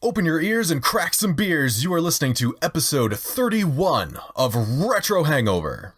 Open your ears and crack some beers. You are listening to episode 31 of Retro Hangover.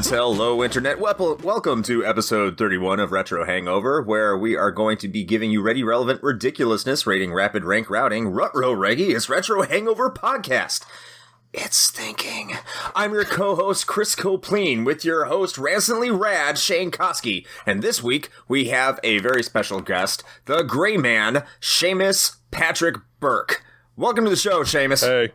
Hello, Internet. Welcome to episode 31 of Retro Hangover, where we are going to be giving you ready, relevant ridiculousness, rating, rapid rank routing, Rutro Reggie, it's Retro Hangover Podcast. It's thinking. I'm your co-host, Chris Copleen, with your host, ransomly rad, Shane Koski. And this week, we have a very special guest, the Gray Man, Seamus Patrick Burke. Welcome to the show, Seamus. Hey.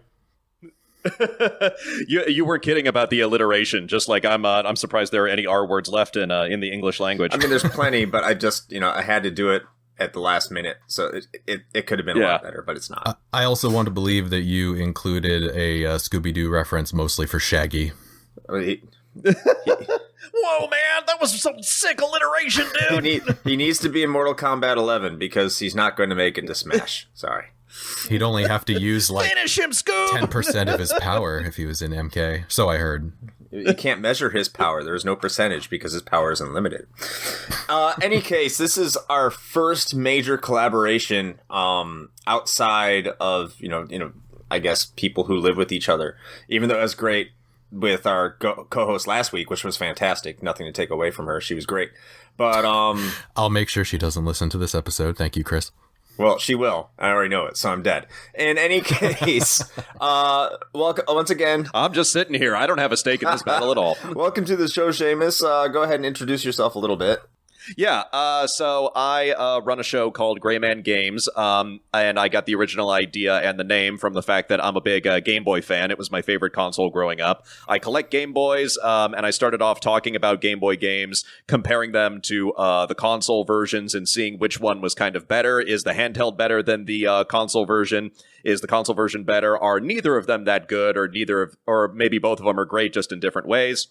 You were kidding about the alliteration. Just like I'm surprised there are any R words left in the English language. I mean, there's plenty, but I just I had to do it at the last minute, so it could have been a lot better, but it's not. I also want to believe that you included a Scooby-Doo reference, mostly for Shaggy. Whoa, man, that was some sick alliteration, dude. He needs to be in Mortal Kombat 11 because he's not going to make it to Smash. Sorry. He'd only have to use like Finish him, Scoob! 10% of his power if he was in MK. So I heard. You can't measure his power. There's no percentage because his power is unlimited. Any case, this is our first major collaboration outside of I guess people who live with each other. Even though it was great with our co-host last week, which was fantastic. Nothing to take away from her. She was great. But I'll make sure she doesn't listen to this episode. Thank you, Chris. Well, she will. I already know it, so I'm dead. In any case, welcome once again. I'm just sitting here. I don't have a stake in this battle at all. Welcome to the show, Seamus. Go ahead and introduce yourself a little bit. Yeah, so I run a show called Gray Man Games, and I got the original idea and the name from the fact that I'm a big Game Boy fan. It was my favorite console growing up. I collect Game Boys, and I started off talking about Game Boy games, comparing them to the console versions and seeing which one was kind of better. Is the handheld better than the console version? Is the console version better? Are neither of them that good, or maybe both of them are great, just in different ways?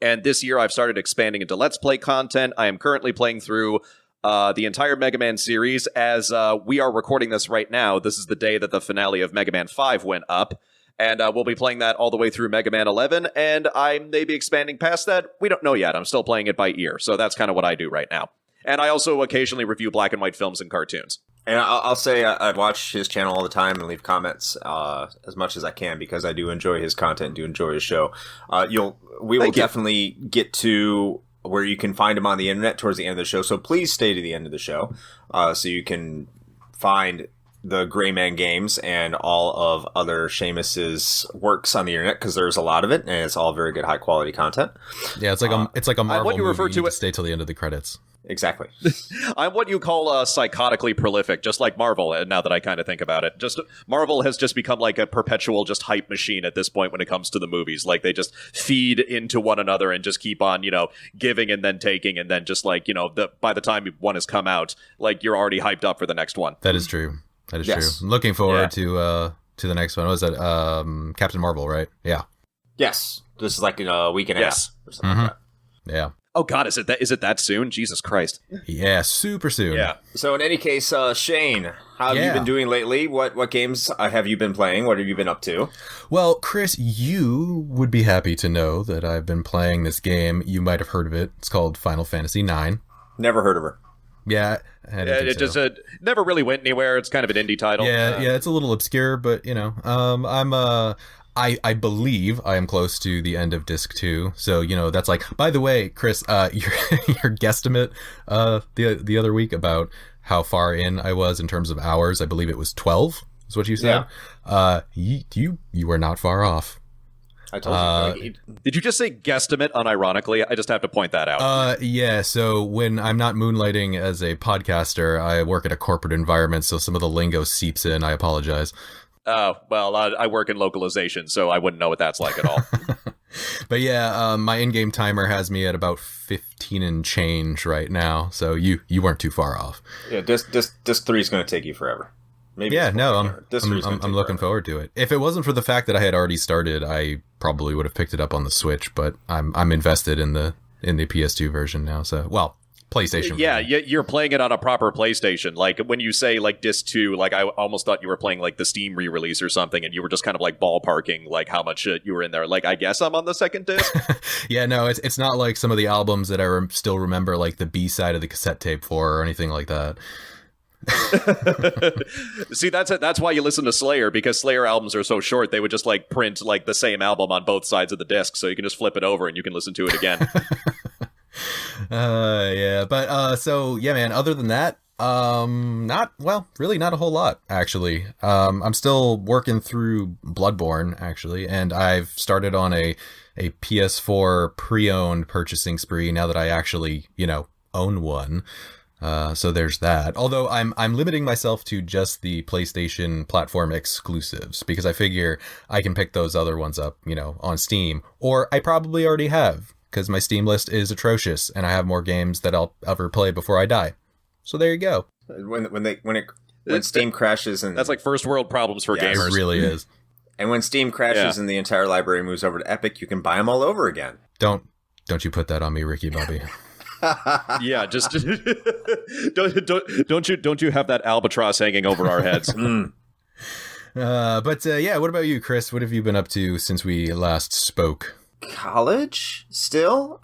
And this year, I've started expanding into Let's Play content. I am currently playing through the entire Mega Man series. As we are recording this right now, this is the day that the finale of Mega Man 5 went up. And we'll be playing that all the way through Mega Man 11. And I may be expanding past that. We don't know yet. I'm still playing it by ear. So that's kind of what I do right now. And I also occasionally review black and white films and cartoons. And I'll say I watch his channel all the time and leave comments as much as I can because I do enjoy his content, do enjoy his show. We will definitely get to where you can find him on the internet towards the end of the show. So please stay to the end of the show so you can find the Gray Man Games and all of other Seamus's works on the internet because there's a lot of it and it's all very good, high quality content. Yeah, it's like a Marvel what you refer movie. to You it. just stay till the end of the credits. Exactly. I'm what you call psychotically prolific, just like Marvel, now that I kind of think about it. Marvel has just become like a perpetual just hype machine at this point when it comes to the movies. Like, they just feed into one another and just keep on, giving and then taking, and then just like, by the time one has come out, like, you're already hyped up for the next one. That is true. That is Yes. true. I'm looking forward to the next one. What was that? Captain Marvel, right? Yeah. Yes. This is like a week and a half or something like that. Yeah. Oh God, is it that soon? Jesus Christ. Yeah, super soon. Yeah. So in any case, Shane, how have you been doing lately? What games have you been playing? What have you been up to? Well, Chris, you would be happy to know that I've been playing this game. You might have heard of it. It's called Final Fantasy IX. Never heard of her. Yeah, Just never really went anywhere. It's kind of an indie title. Yeah, it's a little obscure, but I believe I am close to the end of disc 2. So, that's like, by the way, Chris, your guesstimate the other week about how far in I was in terms of hours, I believe it was 12 is what you said. Yeah. You were not far off. I told you. Did you just say guesstimate unironically? I just have to point that out. Yeah, so when I'm not moonlighting as a podcaster, I work at a corporate environment, so some of the lingo seeps in. I apologize. Oh, well, I work in localization, so I wouldn't know what that's like at all. But yeah, my in-game timer has me at about 15 and change right now, so you weren't too far off. Yeah, disc 3 is going to take you forever. Maybe I'm looking forward to it. If it wasn't for the fact that I had already started, I probably would have picked it up on the Switch, but I'm invested in the in the PS2 version now. So, well, PlayStation. Yeah, version. you're playing it on a proper PlayStation. Like when you say like disc 2, like I almost thought you were playing like the Steam re-release or something, and you were just kind of like ballparking like how much you were in there. Like I guess I'm on the second disc. Yeah, no, it's not like some of the albums that I still remember like the B side of the cassette tape for or anything like that. See, that's why you listen to Slayer, because Slayer albums are so short. They would just like print like the same album on both sides of the disc, so you can just flip it over and you can listen to it again. Yeah, but so yeah, man, other than that, really not a whole lot actually. I'm still working through Bloodborne actually, and I've started on a PS4 pre-owned purchasing spree now that I actually, own one. So there's that. Although I'm limiting myself to just the PlayStation platform exclusives, because I figure I can pick those other ones up, on Steam, or I probably already have, because my Steam list is atrocious and I have more games that I'll ever play before I die. So there you go. When Steam crashes and that's like first world problems for Yes. gamers. It really is. and when Steam crashes and the entire library moves over to Epic, you can buy them all over again. Don't you put that on me, Ricky Bobby. Yeah, just don't you have that albatross hanging over our heads? But what about you, Chris? What have you been up to since we last spoke? College still.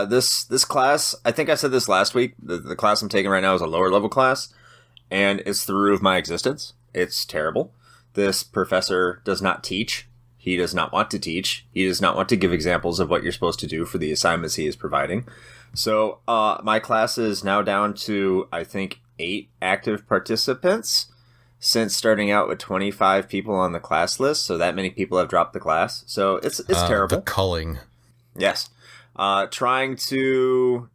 This class, I think I said this last week, the class I'm taking right now is a lower level class, and it's the root of my existence. It's terrible. This professor does not teach. He does not want to teach. He does not want to give examples of what you're supposed to do for the assignments he is providing. So my class is now down to, I think, 8 active participants since starting out with 25 people on the class list. So that many people have dropped the class. So it's terrible. The culling. Yes. Trying to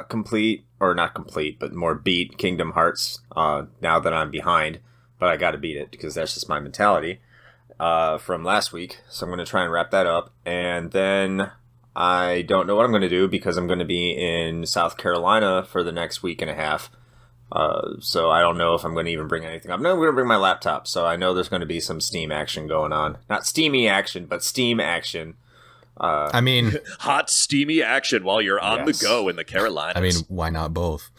complete, or not complete, but more beat Kingdom Hearts now that I'm behind. But I got to beat it because that's just my mentality from last week. So I'm going to try and wrap that up. And then I don't know what I'm going to do because I'm going to be in South Carolina for the next week and a half. So I don't know if I'm going to even bring anything up. No, I'm going to bring my laptop. So I know there's going to be some Steam action going on. Not steamy action, but Steam action. I mean, Hot, steamy action while you're on the go in the Carolinas. I mean, why not both?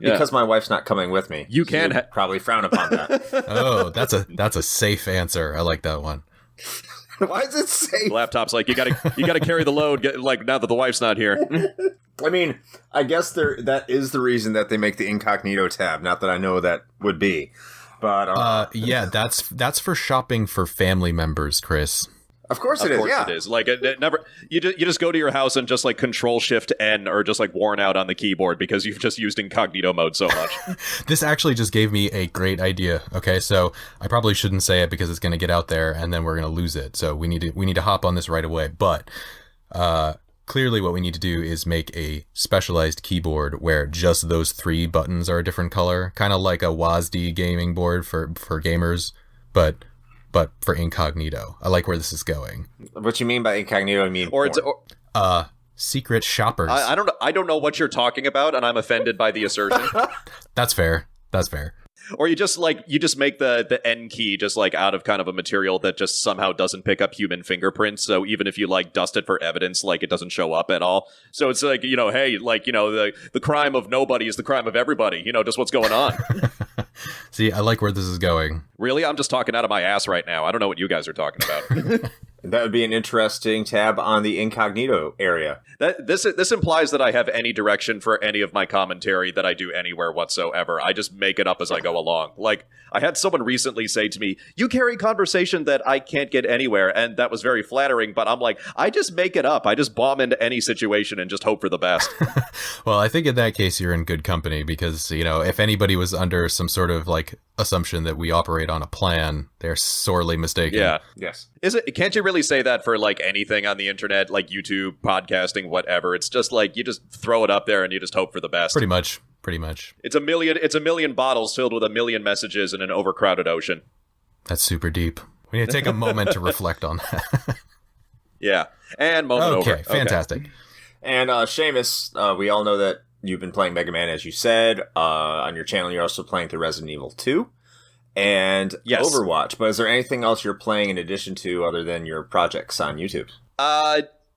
Because my wife's not coming with me. You can probably frown upon that. Oh, that's a safe answer. I like that one. Why is it safe? Laptop's like you gotta carry the load. Like now that the wife's not here. I mean, I guess that is the reason that they make the incognito tab. Not that I know that would be, but yeah, that's for shopping for family members, Chris. Of course it is. Like it never. You just go to your house and just like Control Shift N or just like worn out on the keyboard because you've just used incognito mode so much. This actually just gave me a great idea. Okay, so I probably shouldn't say it because it's going to get out there and then we're going to lose it. So we need to hop on this right away. But clearly, what we need to do is make a specialized keyboard where just those 3 buttons are a different color, kind of like a WASD gaming board for gamers, but for incognito. I like where this is going. What you mean by incognito? I mean, secret shoppers. I don't know what you're talking about, and I'm offended by the assertion. That's fair. Or you just make the N key just like out of kind of a material that just somehow doesn't pick up human fingerprints. So even if you like dust it for evidence, like it doesn't show up at all. So it's like, hey, like, the crime of nobody is the crime of everybody. Just what's going on. See, I like where this is going. Really? I'm just talking out of my ass right now. I don't know what you guys are talking about. That would be an interesting tab on the incognito area. This implies that I have any direction for any of my commentary that I do anywhere whatsoever. I just make it up as I go along. Like, I had someone recently say to me, "You carry conversation that I can't get anywhere," and that was very flattering, but I'm like, I just make it up. I just bomb into any situation and just hope for the best. Well, I think in that case you're in good company because, if anybody was under some sort of like assumption that we operate on a plan, they're sorely mistaken. Yeah. Yes. Can't you really say that for like anything on the internet, like YouTube, podcasting, whatever? It's just like you just throw it up there and you just hope for the best. Pretty much. It's a million bottles filled with a million messages in an overcrowded ocean. That's super deep. We need to take a moment to reflect on that. Yeah. And moment over. Okay, fantastic. And Seamus, we all know that you've been playing Mega Man, as you said. On your channel, you're also playing through Resident Evil 2 and Overwatch. But is there anything else you're playing in addition to other than your projects on YouTube?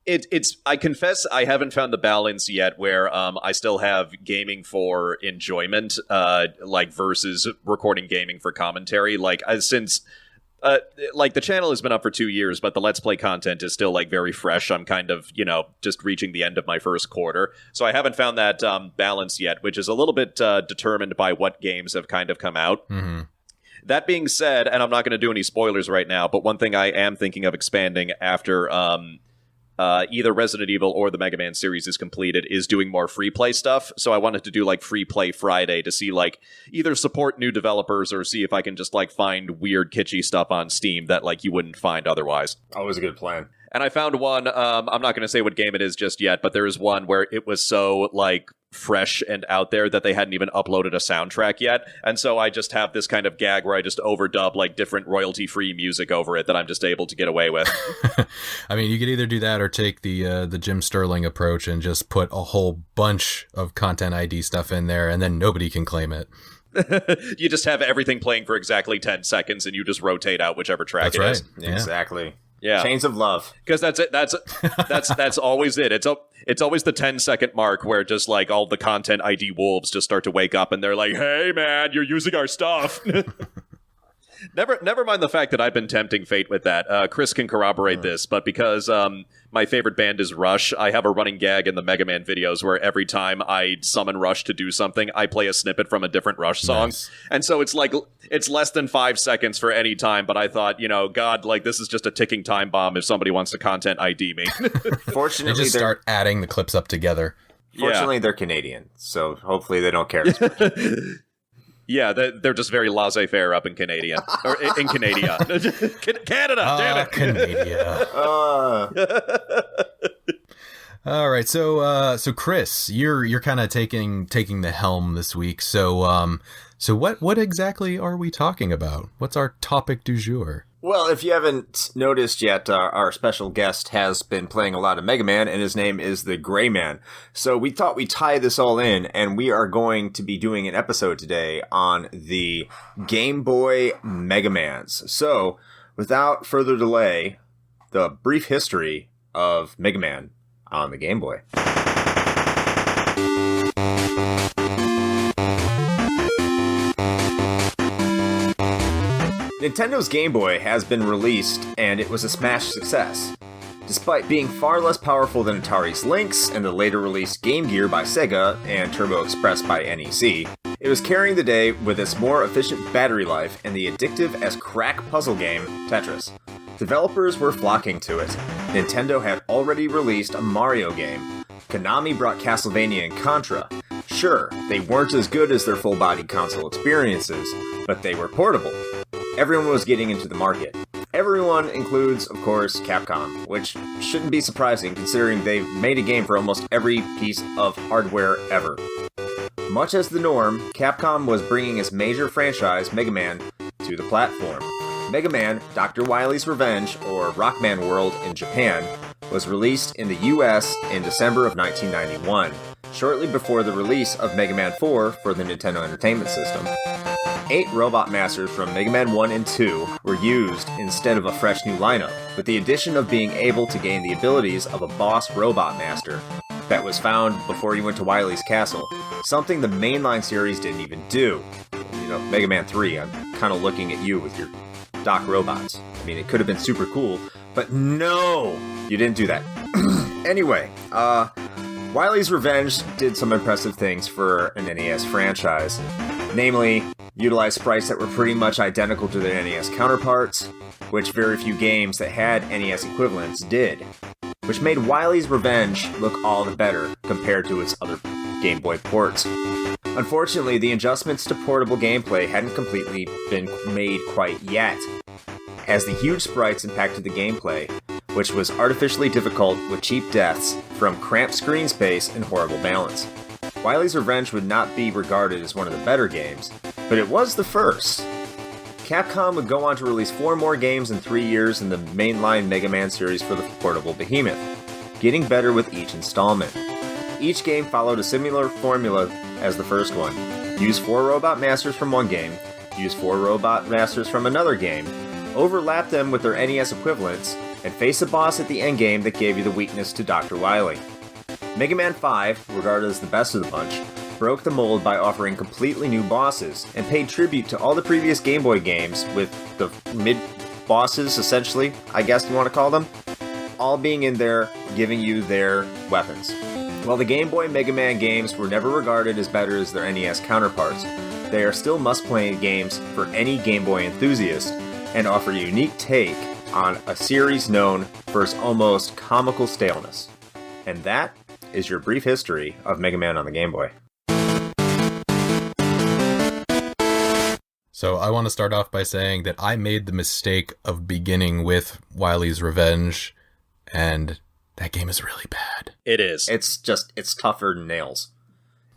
It's. I confess, I haven't found the balance yet where I still have gaming for enjoyment, like versus recording gaming for commentary. Like since like the channel has been up for 2 years, but the Let's Play content is still like very fresh. I'm kind of just reaching the end of my first quarter, so I haven't found that balance yet, which is a little bit determined by what games have kind of come out. Mm-hmm. That being said, and I'm not going to do any spoilers right now, but one thing I am thinking of expanding after either Resident Evil or the Mega Man series is completed is doing more free play stuff. So I wanted to do like Free Play Friday to see like either support new developers or see if I can just like find weird kitschy stuff on Steam that like you wouldn't find otherwise. Always a good plan. And I found one, I'm not going to say what game it is just yet, but there is one where it was so, like, fresh and out there that they hadn't even uploaded a soundtrack yet. And so I just have this kind of gag where I just overdub, like, different royalty-free music over it that I'm just able to get away with. I mean, you could either do that or take the Jim Sterling approach and just put a whole bunch of Content ID stuff in there, and then nobody can claim it. You just have everything playing for exactly 10 seconds, and you just rotate out whichever track That's it right. is. Yeah. Exactly. Yeah. Chains of Love. Because that's it. That's always it. It's always the 10-second mark where just like all the Content ID wolves just start to wake up and they're like, "Hey man, you're using our stuff." Never mind the fact that I've been tempting fate with that. Chris can corroborate this, but because my favorite band is Rush, I have a running gag in the Mega Man videos where every time I summon Rush to do something, I play a snippet from a different Rush song. Nice. And so it's like, it's less than 5 seconds for any time, but I thought, God, like this is just a ticking time bomb if somebody wants to Content ID me. Fortunately, They just start adding the clips up together. Fortunately, they're Canadian, so hopefully they don't care as much. Yeah, they're just very laissez-faire up in Canadian. Or in Canada. Canada, damn it! Canada. All right, so Chris, you're kind of taking the helm this week. So what exactly are we talking about? What's our topic du jour? Well, if you haven't noticed yet, our special guest has been playing a lot of Mega Man, and his name is the Gray Man. So we thought we'd tie this all in, and we are going to be doing an episode today on the Game Boy Mega Mans. So, without further delay, the brief history of Mega Man on the Game Boy. Nintendo's Game Boy has been released, and it was a smash success. Despite being far less powerful than Atari's Lynx and the later released Game Gear by Sega and Turbo Express by NEC, it was carrying the day with its more efficient battery life and the addictive as crack puzzle game, Tetris. Developers were flocking to it. Nintendo had already released a Mario game. Konami brought Castlevania and Contra. Sure, they weren't as good as their full-bodied console experiences, but they were portable. Everyone was getting into the market. Everyone includes, of course, Capcom, which shouldn't be surprising considering they've made a game for almost every piece of hardware ever. Much as the norm, Capcom was bringing its major franchise, Mega Man, to the platform. Mega Man, Dr. Wily's Revenge, or Rockman World in Japan, was released in the US in December of 1991, shortly before the release of Mega Man 4 for the Nintendo Entertainment System. 8 Robot Masters from Mega Man 1 and 2 were used instead of a fresh new lineup, with the addition of being able to gain the abilities of a boss Robot Master that was found before you went to Wily's Castle, something the mainline series didn't even do. Mega Man 3, I'm kind of looking at you with your Doc robots. I mean, it could have been super cool, but no! You didn't do that. Anyway, Wily's Revenge did some impressive things for an NES franchise. Namely, utilize sprites that were pretty much identical to their NES counterparts, which very few games that had NES equivalents did, which made Wily's Revenge look all the better compared to its other Game Boy ports. Unfortunately, the adjustments to portable gameplay hadn't completely been made quite yet, as the huge sprites impacted the gameplay, which was artificially difficult with cheap deaths from cramped screen space and horrible balance. Wily's Revenge would not be regarded as one of the better games, but it was the first. Capcom would go on to release 4 more games in 3 years in the mainline Mega Man series for the portable behemoth, getting better with each installment. Each game followed a similar formula as the first one. Use 4 Robot Masters from one game, use 4 Robot Masters from another game, overlap them with their NES equivalents, and face a boss at the endgame that gave you the weakness to Dr. Wily. Mega Man 5, regarded as the best of the bunch, broke the mold by offering completely new bosses and paid tribute to all the previous Game Boy games, with the mid-bosses, essentially, I guess you want to call them, all being in there, giving you their weapons. While the Game Boy Mega Man games were never regarded as better as their NES counterparts, they are still must-play games for any Game Boy enthusiast, and offer a unique take on a series known for its almost comical staleness. And that is your brief history of Mega Man on the Game Boy. So I want to start off by saying that I made the mistake of beginning with Wily's Revenge, and that game is really bad. It is. It's tougher than nails.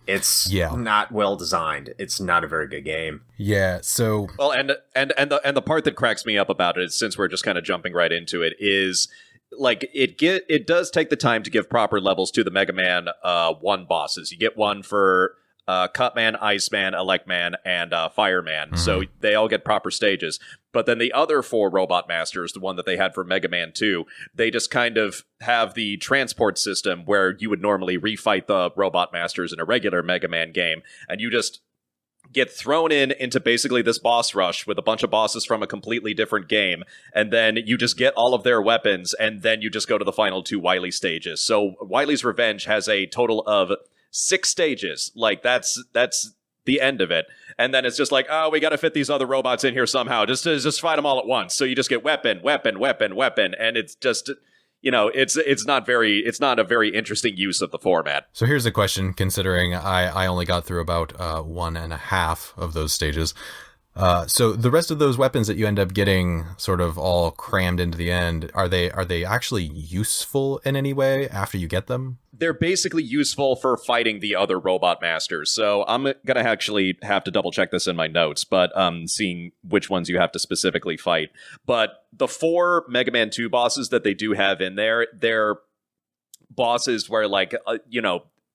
It's not well designed. It's not a very good game. Yeah, so well, and the part that cracks me up about it, since we're just kind of jumping right into it, is like it does take the time to give proper levels to the Mega Man 1 bosses. You get one for Cutman, Iceman, Electman, and Fireman. Mm-hmm. So they all get proper stages. But then the other 4 Robot Masters, the one that they had for Mega Man 2, they just kind of have the transport system where you would normally refight the Robot Masters in a regular Mega Man game, and you just get thrown into basically this boss rush with a bunch of bosses from a completely different game, and then you just get all of their weapons, and then you just go to the final 2 Wily stages. So Wily's Revenge has a total of 6 stages. Like, that's the end of it. And then it's just like, oh, we got to fit these other robots in here somehow. Just fight them all at once. So you just get weapon, and it's just, it's not a very interesting use of the format. So here's a question, considering I only got through about 1.5 of those stages. So the rest of those weapons that you end up getting sort of all crammed into the end, are they actually useful in any way after you get them? They're basically useful for fighting the other Robot Masters. So I'm going to actually have to double check this in my notes, but seeing which ones you have to specifically fight. But the 4 Mega Man 2 bosses that they do have in there, they're bosses where, like,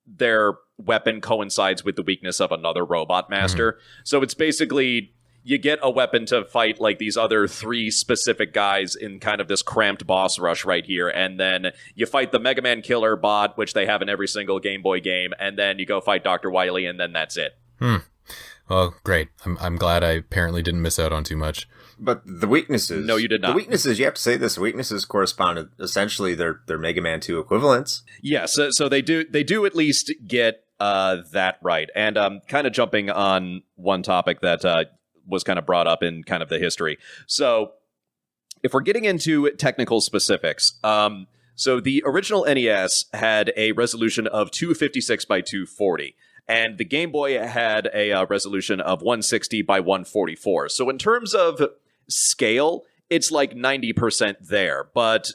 their weapon coincides with the weakness of another Robot Master. Mm-hmm. So it's basically, you get a weapon to fight like these other 3 specific guys in kind of this cramped boss rush right here, and then you fight the Mega Man Killer bot, which they have in every single Game Boy game, and then you go fight Dr. Wily, and then that's it. Well, great. I'm glad I apparently didn't miss out on too much. But the weaknesses... No, you did not. The weaknesses, you have to say this, the weaknesses correspond to essentially their Mega Man 2 equivalents. Yeah, so they do at least get that right. And kind of jumping on one topic that was kind of brought up in kind of the history. So if we're getting into technical specifics, so the original NES had a resolution of 256 by 240. And the Game Boy had a resolution of 160 by 144. So in terms of scale, it's like 90% there. But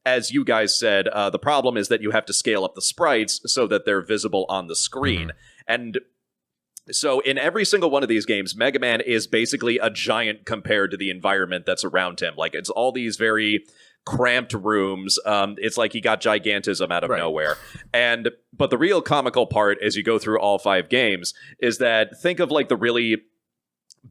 as you guys said, the problem is that you have to scale up the sprites so that they're visible on the screen. Mm-hmm. And so in every single one of these games, Mega Man is basically a giant compared to the environment that's around him. Like, it's all these very cramped rooms. It's like he got gigantism out of nowhere. But the real comical part as you go through all 5 games is that, think of like the really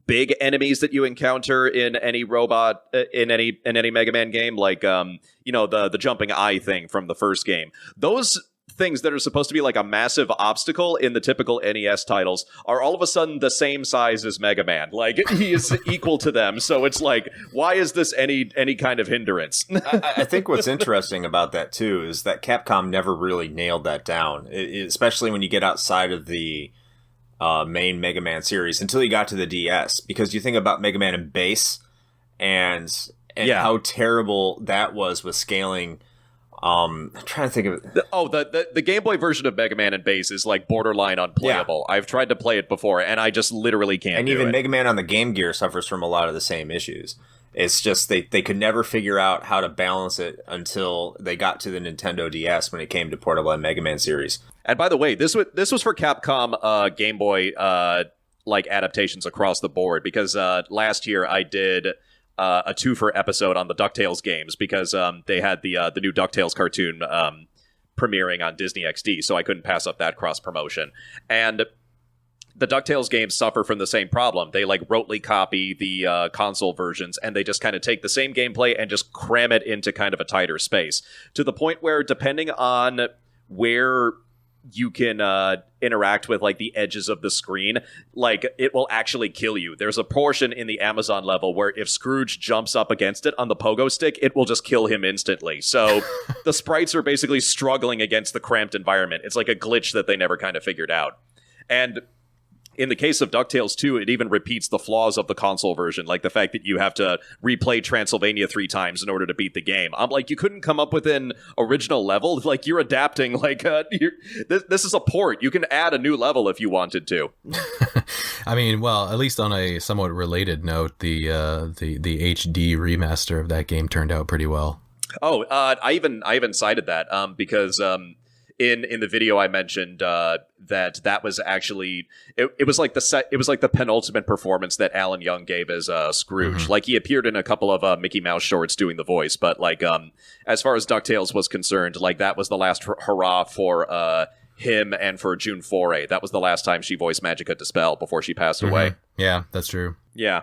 big enemies that you encounter in any robot in any Mega Man game, like the jumping eye thing from the first game. Those things that are supposed to be like a massive obstacle in the typical NES titles are all of a sudden the same size as Mega Man. Like, he is equal to them. So it's like, why is this any kind of hindrance? I think what's interesting about that too is that Capcom never really nailed that down, especially when you get outside of the main Mega Man series until you got to the DS, because you think about Mega Man in Base and how terrible that was with scaling. I'm trying to think of it. The Game Boy version of Mega Man in Base is like borderline unplayable. Yeah. I've tried to play it before, and I just literally can't. And even Mega Man on the Game Gear suffers from a lot of the same issues. It's just they could never figure out how to balance it until they got to the Nintendo DS when it came to portable and Mega Man series. And by the way, this was for Capcom Game Boy like adaptations across the board, because last year I did a 2-for episode on the DuckTales games, because they had the new DuckTales cartoon premiering on Disney XD, so I couldn't pass up that cross promotion. And the DuckTales games suffer from the same problem. They like rotely copy the console versions, and they just kind of take the same gameplay and just cram it into kind of a tighter space, to the point where, depending on where you can interact with like the edges of the screen, like it will actually kill you. There's a portion in the Amazon level where if Scrooge jumps up against it on the pogo stick, it will just kill him instantly. So the sprites are basically struggling against the cramped environment. It's like a glitch that they never kind of figured out. And in the case of DuckTales 2, it even repeats the flaws of the console version, like the fact that you have to replay Transylvania 3 times in order to beat the game. I'm like, you couldn't come up with an original level? Like, you're adapting, like, this is a port. You can add a new level if you wanted to. I mean, well, at least on a somewhat related note, the HD remaster of that game turned out pretty well. Oh, I even cited that because in the video I mentioned that was actually it was like the penultimate performance that Alan Young gave as Scrooge. Mm-hmm. Like, he appeared in a couple of Mickey Mouse shorts doing the voice, but like as far as DuckTales was concerned, like that was the last hurrah for him and for June Foray. That was the last time she voiced Magica Dispel before she passed away. Yeah, that's true. Yeah.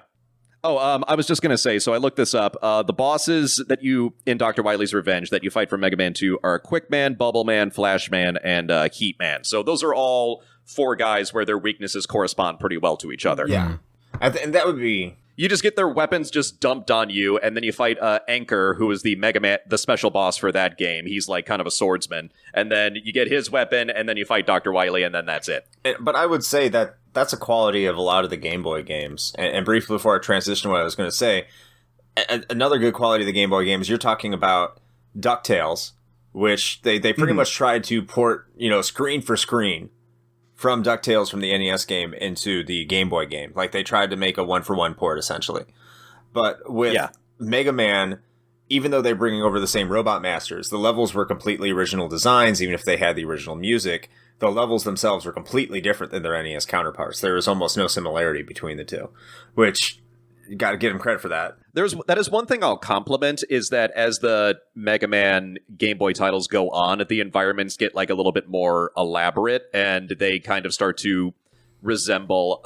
Oh, I was just going to say, so I looked this up. The bosses that you, in Dr. Wily's Revenge, that you fight from Mega Man 2 are Quickman, Bubbleman, Flashman, and Heatman. So those are all 4 guys where their weaknesses correspond pretty well to each other. Yeah. And that would be... You just get their weapons just dumped on you, and then you fight Anchor, who is the Mega Man, the special boss for that game. He's like kind of a swordsman. And then you get his weapon, and then you fight Dr. Wily, and then that's it. But I would say that that's a quality of a lot of the Game Boy games. And briefly before I transition to what I was going to say, another good quality of the Game Boy games, you're talking about DuckTales, which they pretty much tried to port, screen for screen from DuckTales from the NES game into the Game Boy game. Like, they tried to make a one-for-one port, essentially. But with Mega Man, even though they're bringing over the same Robot Masters, the levels were completely original designs, even if they had the original music. The levels themselves were completely different than their NES counterparts. There was almost no similarity between the two, which... You got to give him credit for that. That is one thing I'll compliment, is that as the Mega Man Game Boy titles go on, the environments get like a little bit more elaborate, and they kind of start to resemble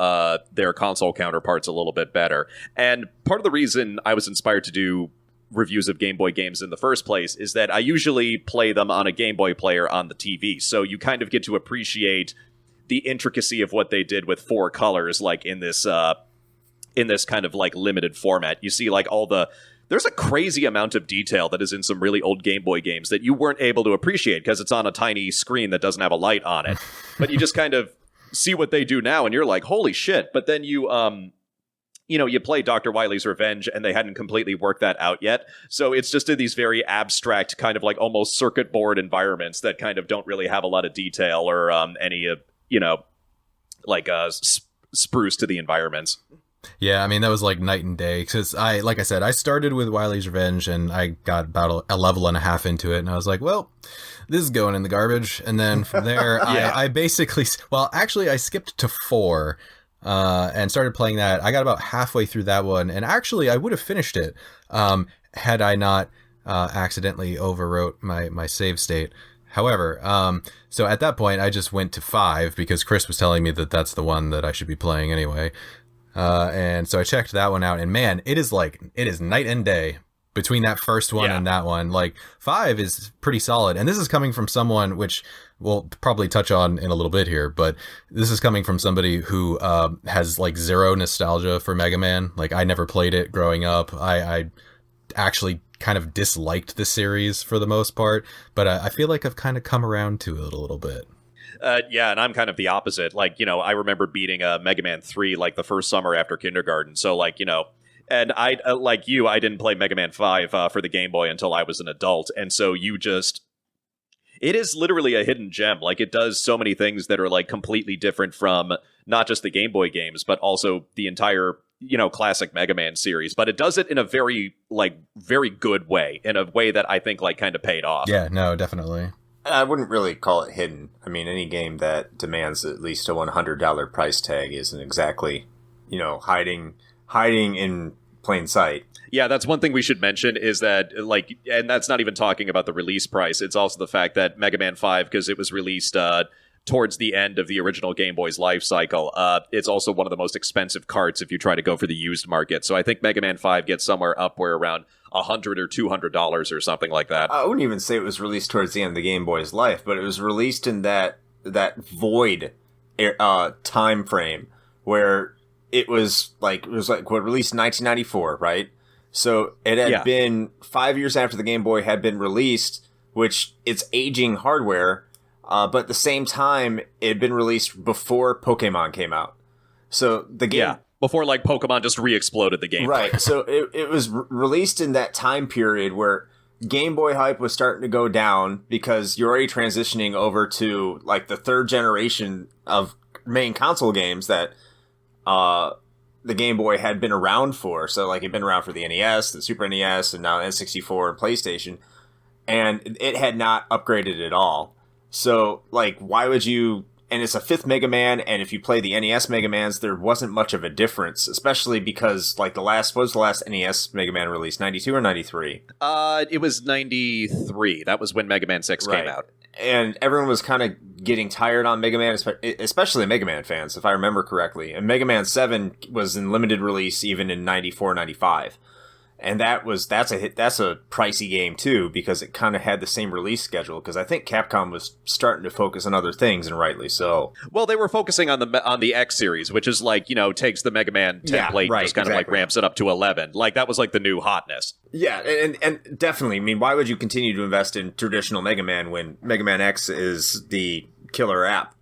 their console counterparts a little bit better. And part of the reason I was inspired to do reviews of Game Boy games in the first place is that I usually play them on a Game Boy player on the TV, so you kind of get to appreciate the intricacy of what they did with 4 colors, like in this kind of like limited format. You see like there's a crazy amount of detail that is in some really old Game Boy games that you weren't able to appreciate because it's on a tiny screen that doesn't have a light on it. But you just kind of see what they do now and you're like, holy shit. But then you play Dr. Wily's Revenge and they hadn't completely worked that out yet. So it's just in these very abstract kind of like almost circuit board environments that kind of don't really have a lot of detail or any spruce to the environments. Yeah, I mean, that was like night and day, because like I said, I started with Wily's Revenge, and I got about a level and a half into it, and I was like, well, this is going in the garbage, and then from there, I basically, actually, I skipped to 4, and started playing that. I got about halfway through that one, and actually, I would have finished it, had I not accidentally overwrote my save state. However, so at that point, I just went to 5, because Chris was telling me that that's the one that I should be playing anyway. And so I checked that one out, and man, it is night and day between that first one and that one. Like, 5 is pretty solid, and this is coming from someone, which we'll probably touch on in a little bit here, but this is coming from somebody who has like 0 nostalgia for Mega Man. Like, I never played it growing up. I actually kind of disliked the series for the most part, but I feel like I've kind of come around to it a little bit. And I'm kind of the opposite. Like, I remember beating Mega Man 3 like the first summer after kindergarten. So like, and I, like you, I didn't play Mega Man 5 for the Game Boy until I was an adult. And so it is literally a hidden gem. Like, it does so many things that are like completely different from not just the Game Boy games, but also the entire, classic Mega Man series. But it does it in a very good way, in a way that I think like kind of paid off. Yeah, no, definitely. I wouldn't really call it hidden. I mean, any game that demands at least a $100 price tag isn't exactly, hiding in plain sight. Yeah, that's one thing we should mention is that, like, and that's not even talking about the release price. It's also the fact that Mega Man 5, because it was released towards the end of the original Game Boy's life cycle. It's also one of the most expensive carts if you try to go for the used market. So I think Mega Man 5 gets somewhere up where around $100 or $200 or something like that. I wouldn't even say it was released towards the end of the Game Boy's life, but it was released in that void time frame where it was like what, released in 1994, right? So it had been 5 years after the Game Boy had been released, which it's aging hardware, but at the same time, it had been released before Pokemon came out. So the game... Yeah, before like Pokemon just re-exploded the game. Right, so it was released in that time period where Game Boy hype was starting to go down because you're already transitioning over to like the third generation of main console games that the Game Boy had been around for. So like it'd been around for the NES, the Super NES, and now N64 and PlayStation. And it had not upgraded at all. So like why would you... And it's a fifth Mega Man, and if you play the NES Mega Mans, there wasn't much of a difference, especially because, like, what was the last NES Mega Man released, 92 or 93? It was 93. That was when Mega Man 6 came out. And everyone was kind of getting tired on Mega Man, especially Mega Man fans, if I remember correctly. And Mega Man 7 was in limited release even in 94, 95. And that's a pricey game too, because it kind of had the same release schedule. Because I think Capcom was starting to focus on other things, and rightly so. Well, they were focusing on the X series, which is like, takes the Mega Man template, and just kind of like ramps it up to 11. Like that was like the new hotness. Yeah, and definitely. I mean, why would you continue to invest in traditional Mega Man when Mega Man X is the killer app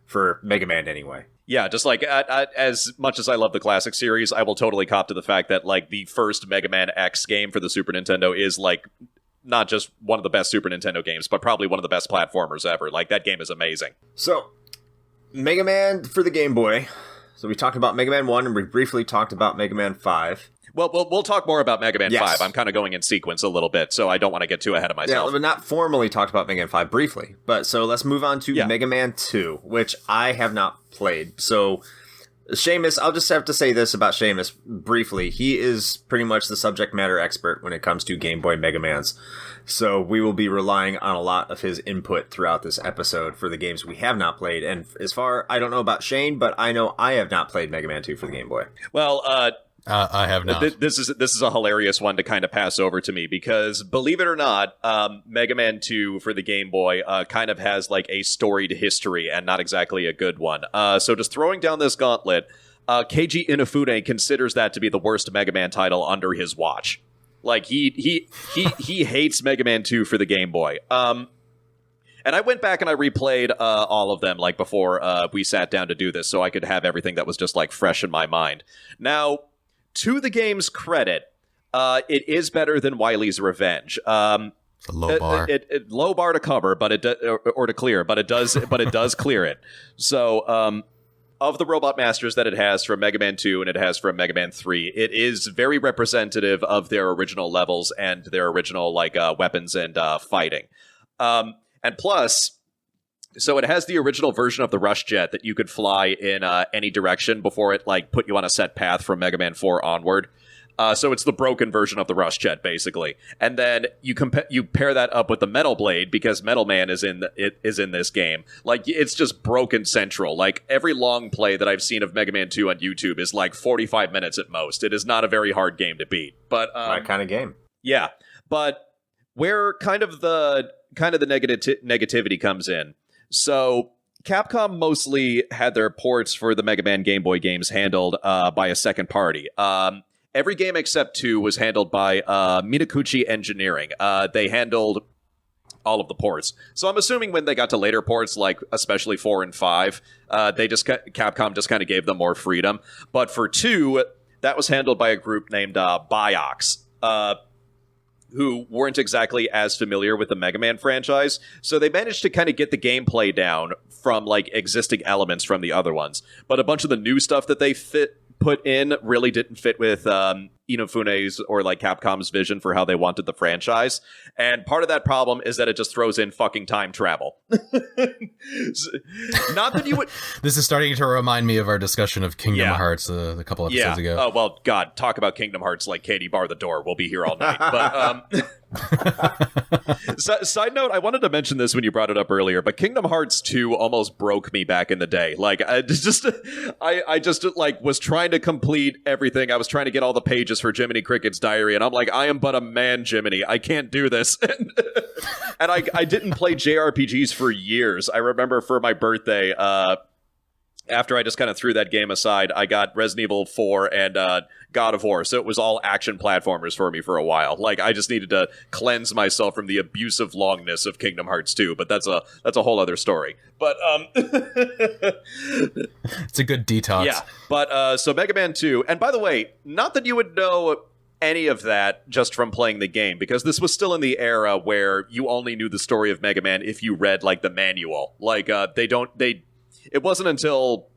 for Mega Man anyway? Yeah, just like as much as I love the classic series, I will totally cop to the fact that like the first Mega Man X game for the Super Nintendo is like not just one of the best Super Nintendo games, but probably one of the best platformers ever. Like that game is amazing. So, Mega Man for the Game Boy. So we talked about Mega Man 1 and we briefly talked about Mega Man 5. Well, we'll talk more about Mega Man 5. I'm kind of going in sequence a little bit, so I don't want to get too ahead of myself. Yeah, but not formally talked about Mega Man 5 briefly. But so let's move on to Mega Man 2, which I have not played. So Seamus, I'll just have to say this about Seamus briefly. He is pretty much the subject matter expert when it comes to Game Boy Mega Mans. So we will be relying on a lot of his input throughout this episode for the games we have not played. And I don't know about Shane, but I know I have not played Mega Man 2 for the Game Boy. Well, I have not. This is a hilarious one to kind of pass over to me because, believe it or not, Mega Man 2 for the Game Boy kind of has like a storied history and not exactly a good one. So just throwing down this gauntlet, Keiji Inafune considers that to be the worst Mega Man title under his watch. Like he hates Mega Man 2 for the Game Boy. And I went back and I replayed all of them like before we sat down to do this, so I could have everything that was just like fresh in my mind. Now, to the game's credit, it is better than Wily's Revenge. It's a low bar. Low bar to cover, but or to clear, but it does clear it. So, of the Robot Masters that it has from Mega Man 2 and it has from Mega Man 3, it is very representative of their original levels and their original like weapons and fighting. And plus, so it has the original version of the Rush Jet that you could fly in any direction before it like put you on a set path from Mega Man 4 onward. So it's the broken version of the Rush Jet, basically. And then you pair that up with the Metal Blade because Metal Man is in this game. Like it's just broken central. Like every long play that I've seen of Mega Man 2 on YouTube is like 45 minutes at most. It is not a very hard game to beat. But my kind of game. Yeah, but where kind of the negativity comes in. So Capcom mostly had their ports for the Mega Man Game Boy games handled by a second party. Every game except 2 was handled by Minakuchi Engineering. They handled all of the ports. So I'm assuming when they got to later ports, like especially 4 and 5, Capcom just kind of gave them more freedom. But for 2, that was handled by a group named Biox. Who weren't exactly as familiar with the Mega Man franchise, so they managed to kind of get the gameplay down from like existing elements from the other ones. But a bunch of the new stuff that they put in really didn't fit with Inafune's or like Capcom's vision for how they wanted the franchise. And part of that problem is that it just throws in fucking time travel. Not that you would. This is starting to remind me of our discussion of Kingdom Hearts a couple episodes ago. Oh, well, God, talk about Kingdom Hearts like Katie bar the door. We'll be here all night. But side note, I wanted to mention this when you brought it up earlier, but Kingdom Hearts 2 almost broke me back in the day. Like, I just like was trying to complete everything. I was trying to get all the pages for Jiminy Cricket's diary, and I'm like, I am but a man, Jiminy. I can't do this. And I didn't play JRPGs for years. I remember for my birthday, after I just kind of threw that game aside, I got Resident Evil 4 and God of War, so it was all action platformers for me for a while. Like, I just needed to cleanse myself from the abusive longness of Kingdom Hearts 2, but that's a whole other story. But it's a good detox. Yeah, but so Mega Man 2, and by the way, not that you would know any of that just from playing the game, because this was still in the era where you only knew the story of Mega Man if you read like the manual. Like it wasn't until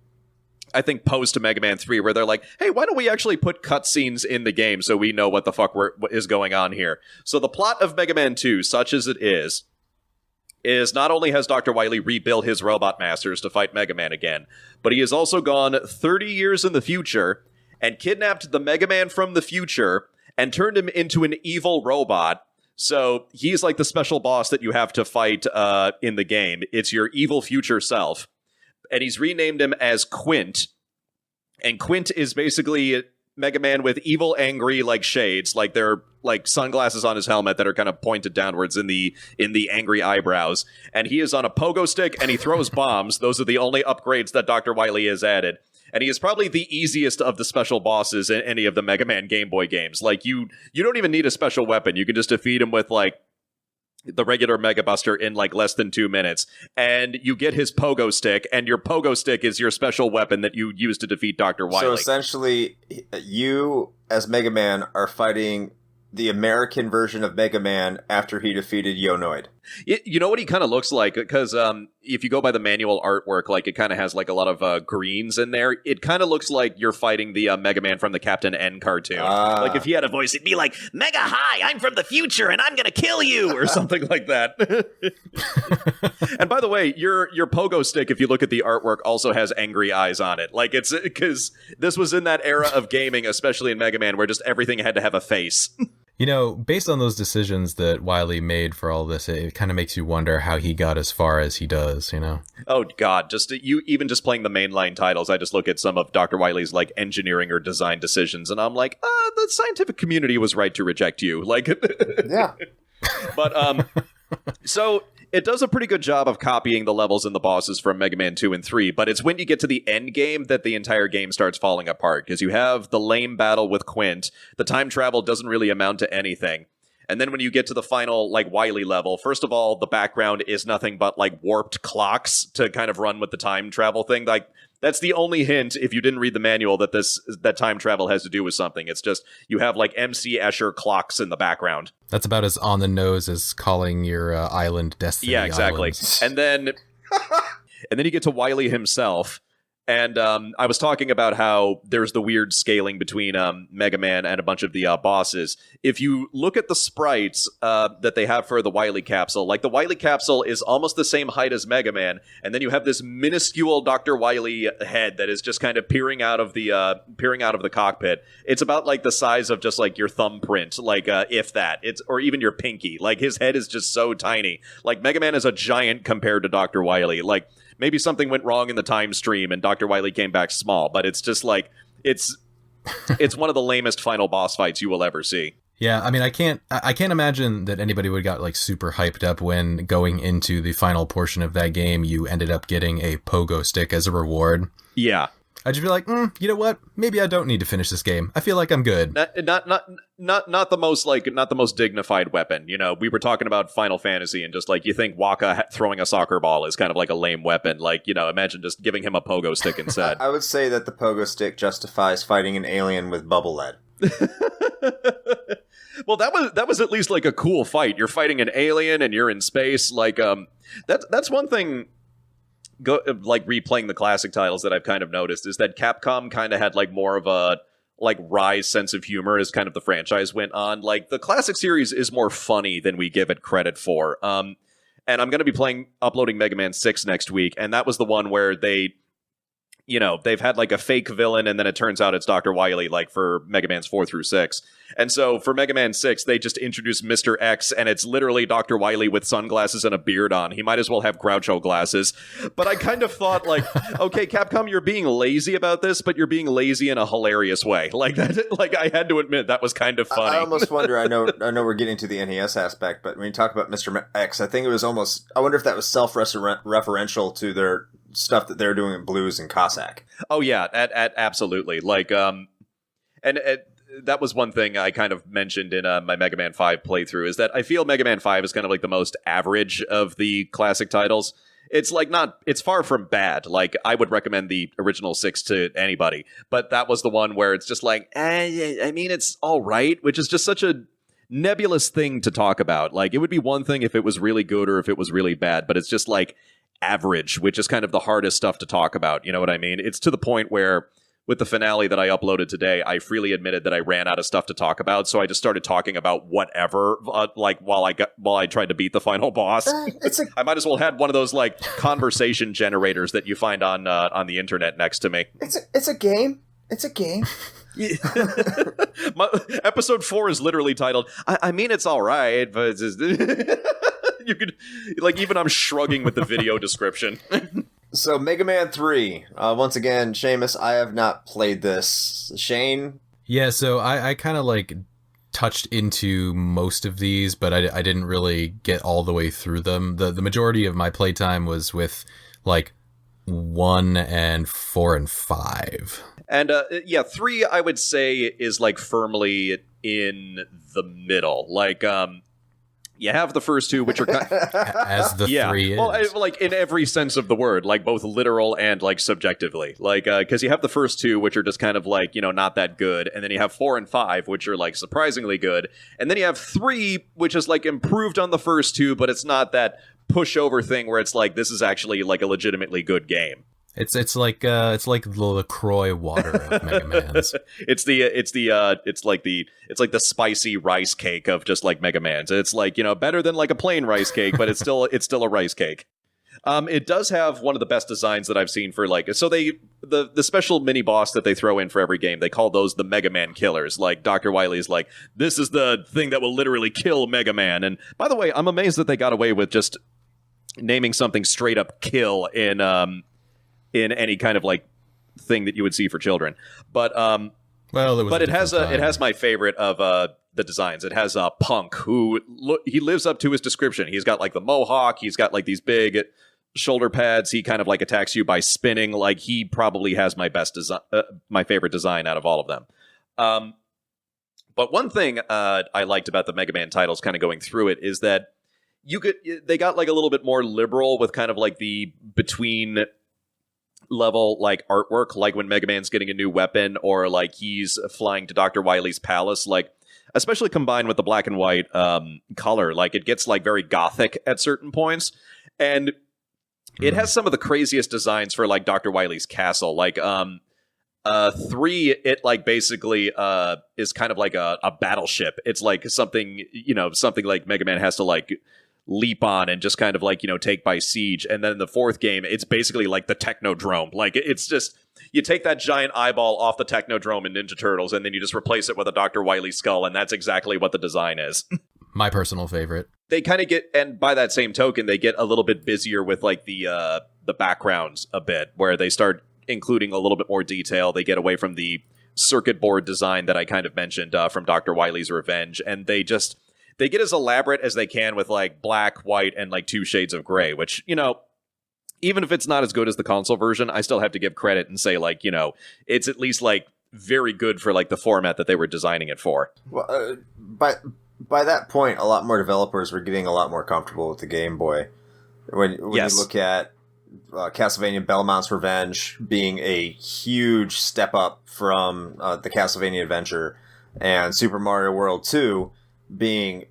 I think post Mega Man 3 where they're like, hey, why don't we actually put cutscenes in the game so we know what the fuck what is going on here. So the plot of Mega Man 2, such as it is not only has Dr. Wily rebuilt his robot masters to fight Mega Man again, but he has also gone 30 years in the future and kidnapped the Mega Man from the future and turned him into an evil robot. So he's like the special boss that you have to fight in the game. It's your evil future self. And he's renamed him as Quint. And Quint is basically Mega Man with evil, angry, like, shades. Like, they're like sunglasses on his helmet that are kind of pointed downwards in the angry eyebrows. And he is on a pogo stick, and he throws bombs. Those are the only upgrades that Dr. Wily has added. And he is probably the easiest of the special bosses in any of the Mega Man Game Boy games. Like, you don't even need a special weapon. You can just defeat him with, like, the regular Mega Buster in, like, less than 2 minutes. And you get his pogo stick, and your pogo stick is your special weapon that you use to defeat Dr. Wily. So essentially, you, as Mega Man, are fighting the American version of Mega Man after he defeated Yonoid. You know what he kind of looks like? Because if you go by the manual artwork, like, it kind of has like a lot of greens in there. It kind of looks like you're fighting the Mega Man from the Captain N cartoon. Like, if he had a voice, it'd be like, Mega Hi, I'm from the future and I'm gonna kill you, or something like that. And by the way, your pogo stick, if you look at the artwork, also has angry eyes on it. Like, it's because this was in that era of gaming, especially in Mega Man, where just everything had to have a face. You know, based on those decisions that Wily made for all this, it kind of makes you wonder how he got as far as he does, you know? Oh, God. Even just playing the mainline titles, I just look at some of Dr. Wily's, like, engineering or design decisions, and I'm like, the scientific community was right to reject you. Like, yeah. But, so it does a pretty good job of copying the levels and the bosses from Mega Man 2 and 3, but it's when you get to the end game that the entire game starts falling apart, because you have the lame battle with Quint, the time travel doesn't really amount to anything, and then when you get to the final, like, Wily level, first of all, the background is nothing but, like, warped clocks to kind of run with the time travel thing. Like, that's the only hint, if you didn't read the manual, that time travel has to do with something. It's just, you have, like, MC Escher clocks in the background. That's about as on the nose as calling your island Destiny. Yeah, exactly. Islands. And then you get to Wily himself. And I was talking about how there's the weird scaling between Mega Man and a bunch of the bosses. If you look at the sprites that they have for the Wily capsule, like, the Wily capsule is almost the same height as Mega Man, and then you have this minuscule Dr. Wily head that is just kind of peering out of the cockpit. It's about, like, the size of just, like, your thumbprint, like, if that. Or even your pinky. Like, his head is just so tiny. Like, Mega Man is a giant compared to Dr. Wily. Like, maybe something went wrong in the time stream and Dr. Wily came back small, but it's just like, it's one of the lamest final boss fights you will ever see. Yeah, I mean, I can't imagine that anybody would got, like, super hyped up when going into the final portion of that game, you ended up getting a pogo stick as a reward. Yeah. I'd just be like, you know what? Maybe I don't need to finish this game. I feel like I'm good. Not the most dignified weapon. You know, we were talking about Final Fantasy, and just, like, you think Waka throwing a soccer ball is kind of like a lame weapon. Like, you know, imagine just giving him a pogo stick instead. I would say that the pogo stick justifies fighting an alien with bubble lead. Well, that was at least, like, a cool fight. You're fighting an alien and you're in space. Like, that's one thing. Like, replaying the classic titles that I've kind of noticed is that Capcom kind of had, like, more of a like wry sense of humor as kind of the franchise went on. Like the classic series is more funny than we give it credit for. And I'm going to be uploading Mega Man 6 next week, and that was the one where they've had like a fake villain, and then it turns out it's Dr. Wily, like for Mega Man's 4 through 6. And so for Mega Man 6, they just introduced Mr. X, and it's literally Dr. Wily with sunglasses and a beard on. He might as well have Groucho glasses. But I kind of thought, like, okay, Capcom, you're being lazy about this, but you're being lazy in a hilarious way. Like that. Like I had to admit that was kind of funny. I almost wonder. I know we're getting to the NES aspect, but when you talk about Mr. X, I think it was almost. I wonder if that was self-referential to their stuff that they're doing in Blues and Cossack. Oh yeah, absolutely. Like that was one thing I kind of mentioned in my Mega Man 5 playthrough, is that I feel Mega Man 5 is kind of like the most average of the classic titles. It's like it's far from bad. Like I would recommend the original 6 to anybody, but that was the one where it's just like, I mean, it's all right, which is just such a nebulous thing to talk about. Like it would be one thing if it was really good or if it was really bad, but it's just like average, which is kind of the hardest stuff to talk about. You know what I mean? It's to the point where with the finale that I uploaded today, I freely admitted that I ran out of stuff to talk about, so I just started talking about whatever, like while I tried to beat the final boss. I might as well had one of those like conversation generators that you find on the internet next to me. It's a game. It's a game. Episode 4 is literally titled, I mean, it's all right, but it's just you could, like, even I'm shrugging with the video description. So, Mega Man 3. Once again, Seamus, I have not played this. Shane? Yeah, so I kind of, like, touched into most of these, but I didn't really get all the way through them. The majority of my playtime was with, like, 1 and 4 and 5. And, 3, I would say, is, like, firmly in the middle. Like, you have the first two, which are as the 3 is. Well, like in every sense of the word, like both literal and like subjectively, like because you have the first two, which are just kind of like not that good, and then you have 4 and 5, which are like surprisingly good, and then you have 3, which is like improved on the first two, but it's not that pushover thing where it's like this is actually like a legitimately good game. It's like the LaCroix water of Mega Man's. It's like the spicy rice cake of just like Mega Man's. It's like better than like a plain rice cake, but it's still a rice cake. It does have one of the best designs that I've seen for like the special mini boss that they throw in for every game. They call those the Mega Man killers. Like Dr. Wily's like, this is the thing that will literally kill Mega Man. And by the way, I'm amazed that they got away with just naming something straight up kill in any kind of like thing that you would see for children. But it has my favorite of the designs. It has Punk, who he lives up to his description. He's got like the mohawk, he's got like these big shoulder pads, he kind of like attacks you by spinning. Like he probably has my best design, my favorite design out of all of them. But one thing I liked about the Mega Man titles kind of going through it is that they got like a little bit more liberal with kind of like the between level like artwork, like when Mega Man's getting a new weapon or like he's flying to Dr. Wily's palace, like especially combined with the black and white color, like it gets like very gothic at certain points. And it has some of the craziest designs for like Dr. Wily's castle. Like 3, it like basically is kind of like a battleship. It's like something like Mega Man has to like leap on and just kind of like take by siege. And then in the 4th game, it's basically like the Technodrome. Like it's just, you take that giant eyeball off the Technodrome in Ninja Turtles and then you just replace it with a Dr. Wily skull, and that's exactly what the design is. My personal favorite. They kind of get, and by that same token, they get a little bit busier with like the backgrounds a bit, where they start including a little bit more detail. They get away from the circuit board design that I kind of mentioned from Dr. Wily's Revenge, and they get as elaborate as they can with like black, white, and like 2 shades of gray, which, even if it's not as good as the console version, I still have to give credit and say like, it's at least like very good for like the format that they were designing it for. Well, by that point, a lot more developers were getting a lot more comfortable with the Game Boy. When yes. You look at Castlevania Belmont's Revenge being a huge step up from the Castlevania Adventure, and Super Mario World 2 being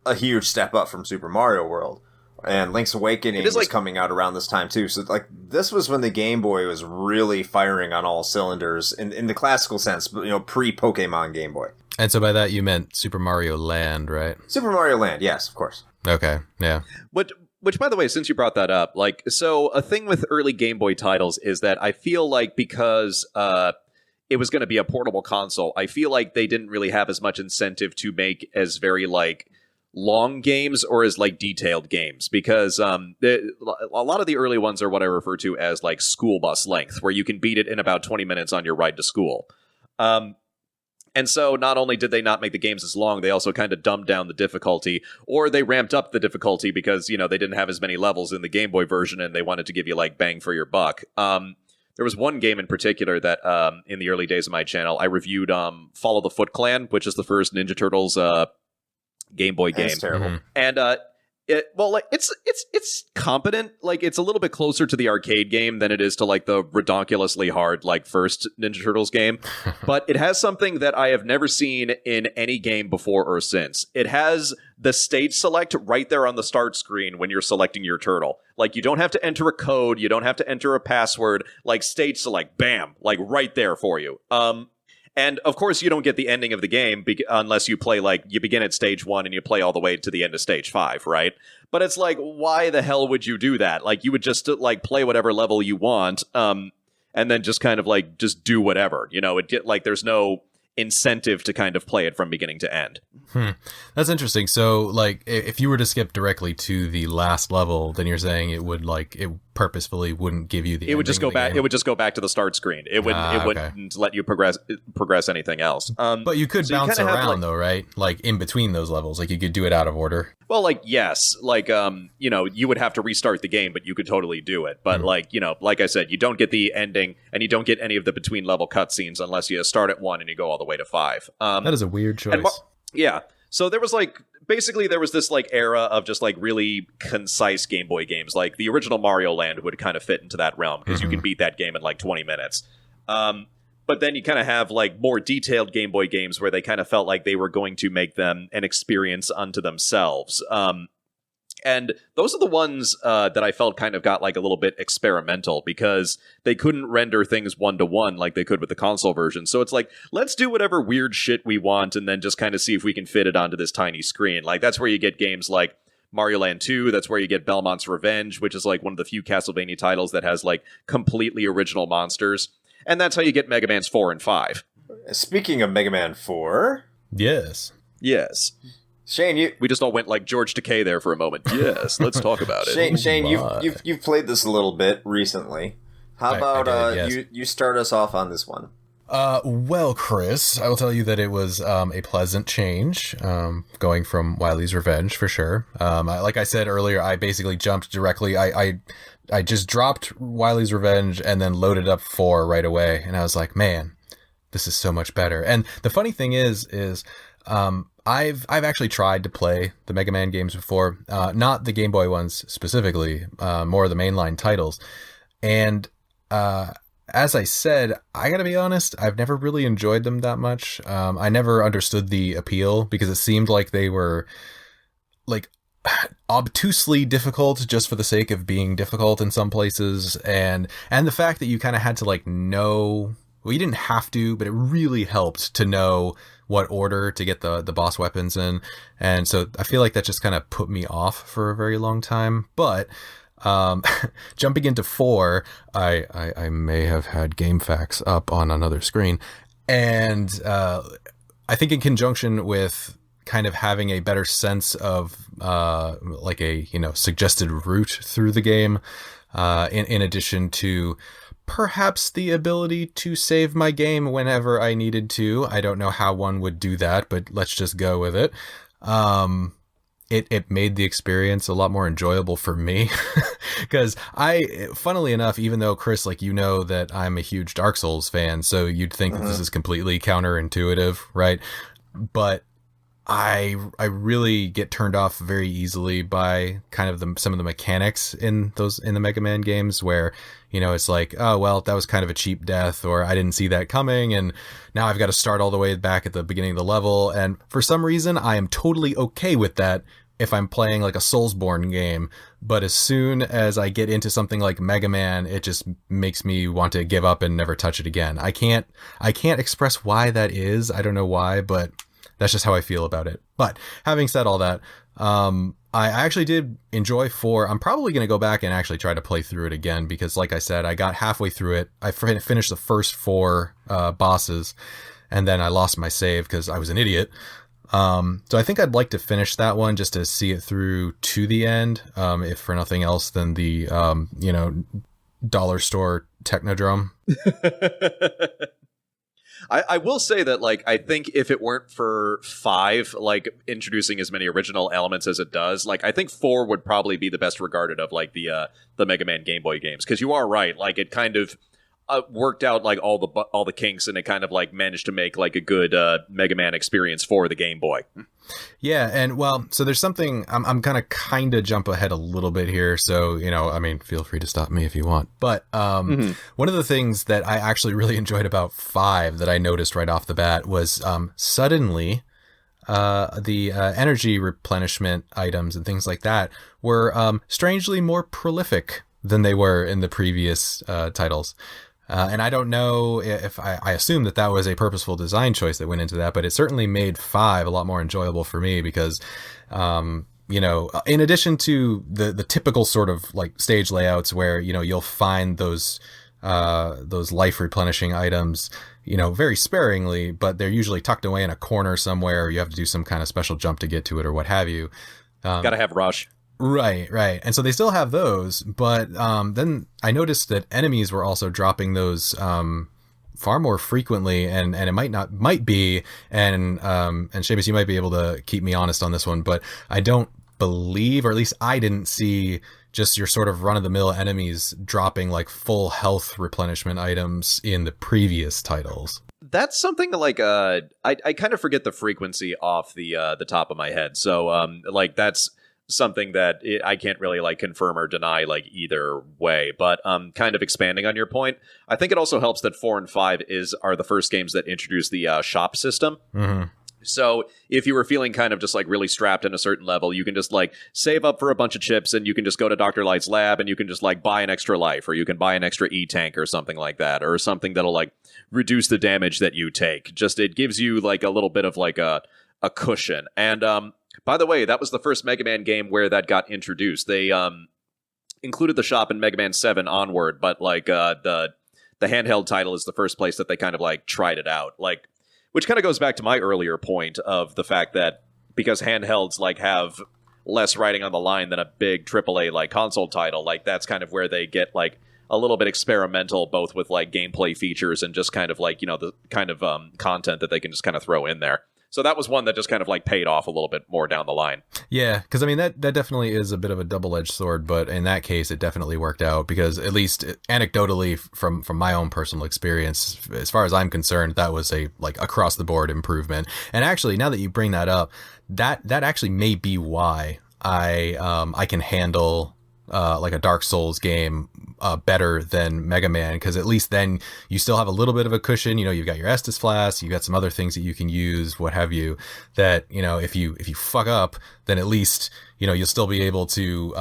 a huge step up from Super Mario World. And Link's Awakening was coming out around this time too. So like this was when the Game Boy was really firing on all cylinders in the classical sense, you know, pre-Pokemon Game Boy. And so by that you meant Super Mario Land, right? Super Mario Land, yes, of course. Okay, yeah. Which, by the way, since you brought that up, like, so a thing with early Game Boy titles is that I feel like because it was going to be a portable console, I feel like they didn't really have as much incentive to make as very, like, long games or as, like, detailed games, because a lot of the early ones are what I refer to as, like, school bus length, where you can beat it in about 20 minutes on your ride to school. And so not only did they not make the games as long, they also kind of dumbed down the difficulty, or they ramped up the difficulty because, you know, they didn't have as many levels in the Game Boy version and they wanted to give you, like, bang for your buck. There was one game in particular that, in the early days of my channel, I reviewed Follow the Foot Clan, which is the first Ninja Turtles Game Boy game. That's terrible. Mhm. And it's competent. Like, it's a little bit closer to the arcade game than it is to, like, the ridiculously hard, like, first Ninja Turtles game. But it has something that I have never seen in any game before or since. It has the stage select right there on the start screen when you're selecting your turtle. Like, you don't have to enter a code, you don't have to enter a password. Like, stage select, bam, like, right there for you. And, of course, you don't get the ending of the game unless you play, like, you begin at stage 1 and you play all the way to the end of stage 5, right? But it's like, why the hell would you do that? Like, you would just, like, play whatever level you want, and then just kind of, like, just do whatever. You know, there's no incentive to kind of play it from beginning to end. That's interesting. So, like, if you were to skip directly to the last level, then you're saying it would, like, it purposefully wouldn't give you the. It would just go back. Game. It would just go back to the start screen. It wouldn't let you progress anything else. But you could bounce around though, right? Like in between those levels, like you could do it out of order. Well, like, yes, like, you know, you would have to restart the game, but you could totally do it. But like, you know, like I said, you don't get the ending and you don't get any of the between level cutscenes unless you start at 1 and you go all the way to 5. That is a weird choice. Yeah. So there was like, basically there was this like era of just like really concise Game Boy games. Like the original Mario Land would kind of fit into that realm because you can beat that game in like 20 minutes. But then you kind of have like more detailed Game Boy games where they kind of felt like they were going to make them an experience unto themselves. And those are the ones that I felt kind of got like a little bit experimental because they couldn't render things one-to-one like they could with the console version. So it's like, let's do whatever weird shit we want and then just kind of see if we can fit it onto this tiny screen. Like that's where you get games like Mario Land 2, that's where you get Belmont's Revenge, which is like one of the few Castlevania titles that has like completely original monsters. And that's how you get Mega Man's 4 and 5. Speaking of Mega Man 4... Yes. Shane, we just all went like George Takei there for a moment. Yes, let's talk about it. Shane, you've played this a little bit recently. How about you start us off on this one? Well, Chris, I will tell you that it was a pleasant change, going from Wily's Revenge for sure. Like I said earlier, I basically jumped directly. I just dropped Wily's Revenge and then loaded up 4 right away, and I was like, man, this is so much better. And the funny thing is I've actually tried to play the Mega Man games before, not the Game Boy ones specifically, more of the mainline titles. And as I said, I gotta be honest, I've never really enjoyed them that much. I never understood the appeal because it seemed like they were like obtusely difficult just for the sake of being difficult in some places, and the fact that you kind of had to like know. Well, you didn't have to, but it really helped to know what order to get the boss weapons in. And so I feel like that just kind of put me off for a very long time. But jumping into 4, I may have had GameFAQs up on another screen. And I think in conjunction with kind of having a better sense of like a, suggested route through the game, in addition to perhaps the ability to save my game whenever I needed to. I don't know how one would do that, but let's just go with it. It made the experience a lot more enjoyable for me because funnily enough, even though Chris, like, that I'm a huge Dark Souls fan, so you'd think that this is completely counterintuitive, right? But I really get turned off very easily by kind of some of the mechanics in the Mega Man games where, it's like, oh, well, that was kind of a cheap death, or I didn't see that coming, and now I've got to start all the way back at the beginning of the level. And for some reason, I am totally okay with that if I'm playing like a Soulsborne game, but as soon as I get into something like Mega Man, it just makes me want to give up and never touch it again. I can't express why that is. I don't know why, but that's just how I feel about it. But having said all that, I actually did enjoy 4. I'm probably going to go back and actually try to play through it again because, like I said, I got halfway through it. I finished the first 4 bosses, and then I lost my save because I was an idiot. So I think I'd like to finish that one just to see it through to the end, if for nothing else than the, dollar store Technodrome. I will say that, like, I think if it weren't for 5, like, introducing as many original elements as it does, like, I think 4 would probably be the best regarded of, like, the Mega Man Game Boy games. Because you are right, like, it kind of worked out, like, all the kinks, and it kind of, like, managed to make, like, a good Mega Man experience for the Game Boy. Yeah, and well, so there's something I'm gonna kind of jump ahead a little bit here, so I mean, feel free to stop me if you want. But one of the things that I actually really enjoyed about 5 that I noticed right off the bat was suddenly the energy replenishment items and things like that were strangely more prolific than they were in the previous titles. And I don't know if I assume that was a purposeful design choice that went into that, but it certainly made 5 a lot more enjoyable for me because, in addition to the typical sort of like stage layouts where, you'll find those life replenishing items, very sparingly, but they're usually tucked away in a corner somewhere, or you have to do some kind of special jump to get to it or what have you. Gotta have rush. Right. And so they still have those, but then I noticed that enemies were also dropping those far more frequently, and it might be, and Seamus, you might be able to keep me honest on this one, but I don't believe, or at least I didn't see, just your sort of run-of-the-mill enemies dropping like full health replenishment items in the previous titles. That's something like I kind of forget the frequency off the top of my head, so like that's something that I can't really like confirm or deny like either way, but kind of expanding on your point, I think it also helps that 4 and 5 are the first games that introduced the shop system. Mm-hmm. So if you were feeling kind of just like really strapped in a certain level, you can just like save up for a bunch of chips and you can just go to Dr. Light's lab and you can just like buy an extra life, or you can buy an extra E-tank or something like that, or something that'll like reduce the damage that you take. Just it gives you like a little bit of like a cushion. And by the way, that was the first Mega Man game where that got introduced. They included the shop in Mega Man 7 onward, but like the handheld title is the first place that they kind of like tried it out. Like, which kind of goes back to my earlier point of the fact that because handhelds like have less writing on the line than a big AAA like console title, like that's kind of where they get like a little bit experimental, both with like gameplay features and just kind of like, the kind of content that they can just kind of throw in there. So that was one that just kind of like paid off a little bit more down the line. Yeah, because I mean that definitely is a bit of a double-edged sword, but in that case it definitely worked out because at least anecdotally from my own personal experience, as far as I'm concerned, that was a like across the board improvement. And actually, now that you bring that up, that actually may be why I can handle like a Dark Souls game better than Mega Man, because at least then you still have a little bit of a cushion. You've got your Estus Flask, you've got some other things that you can use, what have you, that if you fuck up, then at least you'll still be able to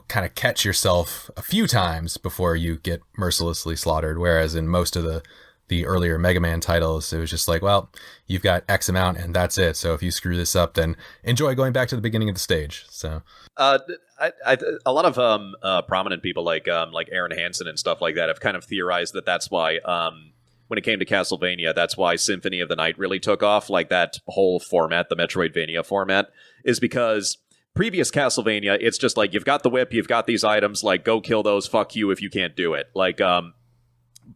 kind of catch yourself a few times before you get mercilessly slaughtered. Whereas in most of the earlier Mega Man titles, it was just like, well, you've got X amount and that's it. So if you screw this up, then enjoy going back to the beginning of the stage. So a lot of prominent people like Aaron Hansen and stuff like that have kind of theorized that that's why when it came to Castlevania, that's why Symphony of the Night really took off. Like that whole format, the Metroidvania format, is because previous Castlevania, it's just like you've got the whip, you've got these items, like go kill those, fuck you if you can't do it. Like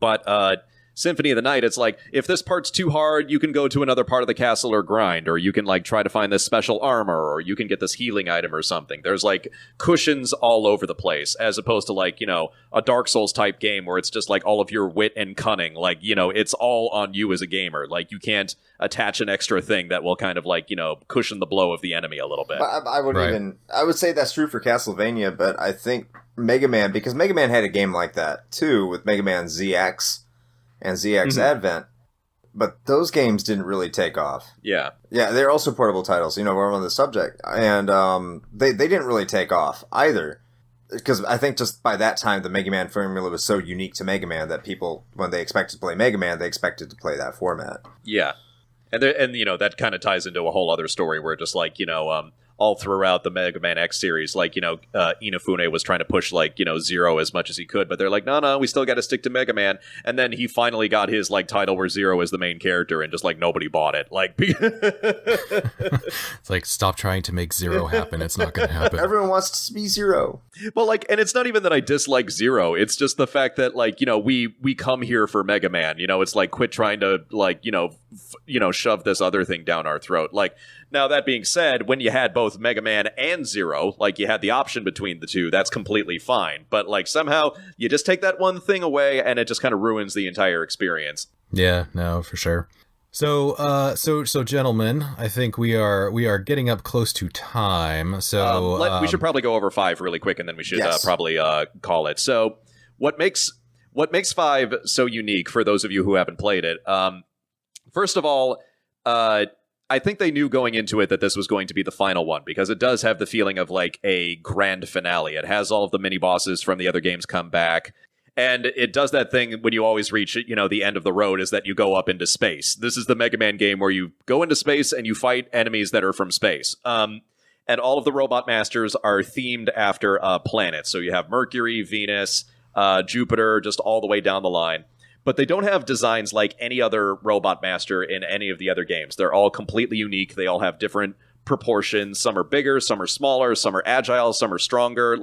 but Symphony of the Night, it's like, if this part's too hard, you can go to another part of the castle or grind, or you can like try to find this special armor, or you can get this healing item or something. There's like cushions all over the place, as opposed to like, a Dark Souls type game where it's just like all of your wit and cunning, like, it's all on you as a gamer. Like you can't attach an extra thing that will kind of like, cushion the blow of the enemy a little bit. I would say that's true for Castlevania, but I think Mega Man, because Mega Man had a game like that too with Mega Man ZX and ZX Advent, but those games didn't really take off. Yeah. Yeah, they're also portable titles, we're on the subject. And they didn't really take off either. Because I think just by that time, the Mega Man formula was so unique to Mega Man that people, when they expected to play Mega Man, they expected to play that format. Yeah. And that kind of ties into a whole other story where just like, all throughout the Mega Man X series, like, Inafune was trying to push, like, Zero as much as he could, but they're like, no, we still got to stick to Mega Man. And then he finally got his, like, title where Zero is the main character, and just, like, nobody bought it. Like, it's like, stop trying to make Zero happen. It's not going to happen. Everyone wants to be Zero. Well, like, and it's not even that I dislike Zero. It's just the fact that, like, we come here for Mega Man. It's like, quit trying to, like, shove this other thing down our throat. Like, now, that being said, when you had both Mega Man and Zero, like, you had the option between the two, that's completely fine. But, like, somehow, you just take that one thing away, and it just kind of ruins the entire experience. Yeah, no, for sure. So, gentlemen, I think we are getting up close to time. So, we should probably go over 5 really quick, and then we should probably call it. So, what makes 5 so unique for those of you who haven't played it? First of all, I think they knew going into it that this was going to be the final one, because it does have the feeling of like a grand finale. It has all of the mini bosses from the other games come back, and it does that thing when you always reach, the end of the road, is that you go up into space. This is the Mega Man game where you go into space and you fight enemies that are from space. And all of the robot masters are themed after planets. So you have Mercury, Venus, Jupiter, just all the way down the line. But they don't have designs like any other robot master in any of the other games. They're all completely unique. They all have different proportions. Some are bigger, some are smaller, some are agile, some are stronger.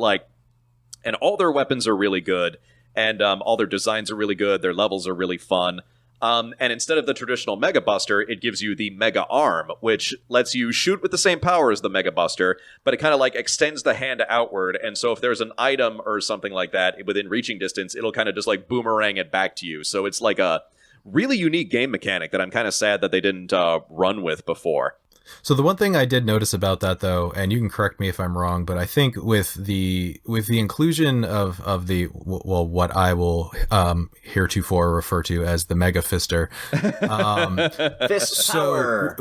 And all their weapons are really good, and all their designs are really good. Their levels are really fun. And instead of the traditional Mega Buster, it gives you the Mega Arm, which lets you shoot with the same power as the Mega Buster, but it kind of like extends the hand outward. And so if there's an item or something like that within reaching distance, it'll kind of just like boomerang it back to you. So it's like a really unique game mechanic that I'm kind of sad that they didn't run with before. So the one thing I did notice about that, though, and you can correct me if I'm wrong, but I think with the inclusion of the what I will heretofore refer to as the Mega Fister, Fist power.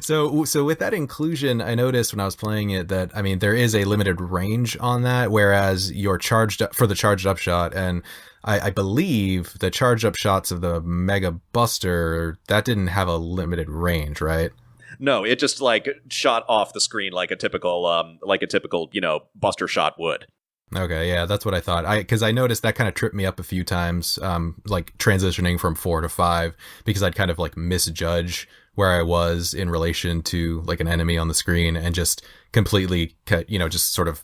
So with that inclusion, I noticed when I was playing it that, I mean, there is a limited range on that, whereas you're charged up for the charged up shot, and I believe the charged up shots of the Mega Buster, that didn't have a limited range, right? No, it just like shot off the screen like a typical Buster shot would. Okay, yeah, that's what I thought. Because I noticed that kind of tripped me up a few times, like transitioning from 4 to 5, because I'd kind of like misjudge where I was in relation to like an enemy on the screen, and just completely, just sort of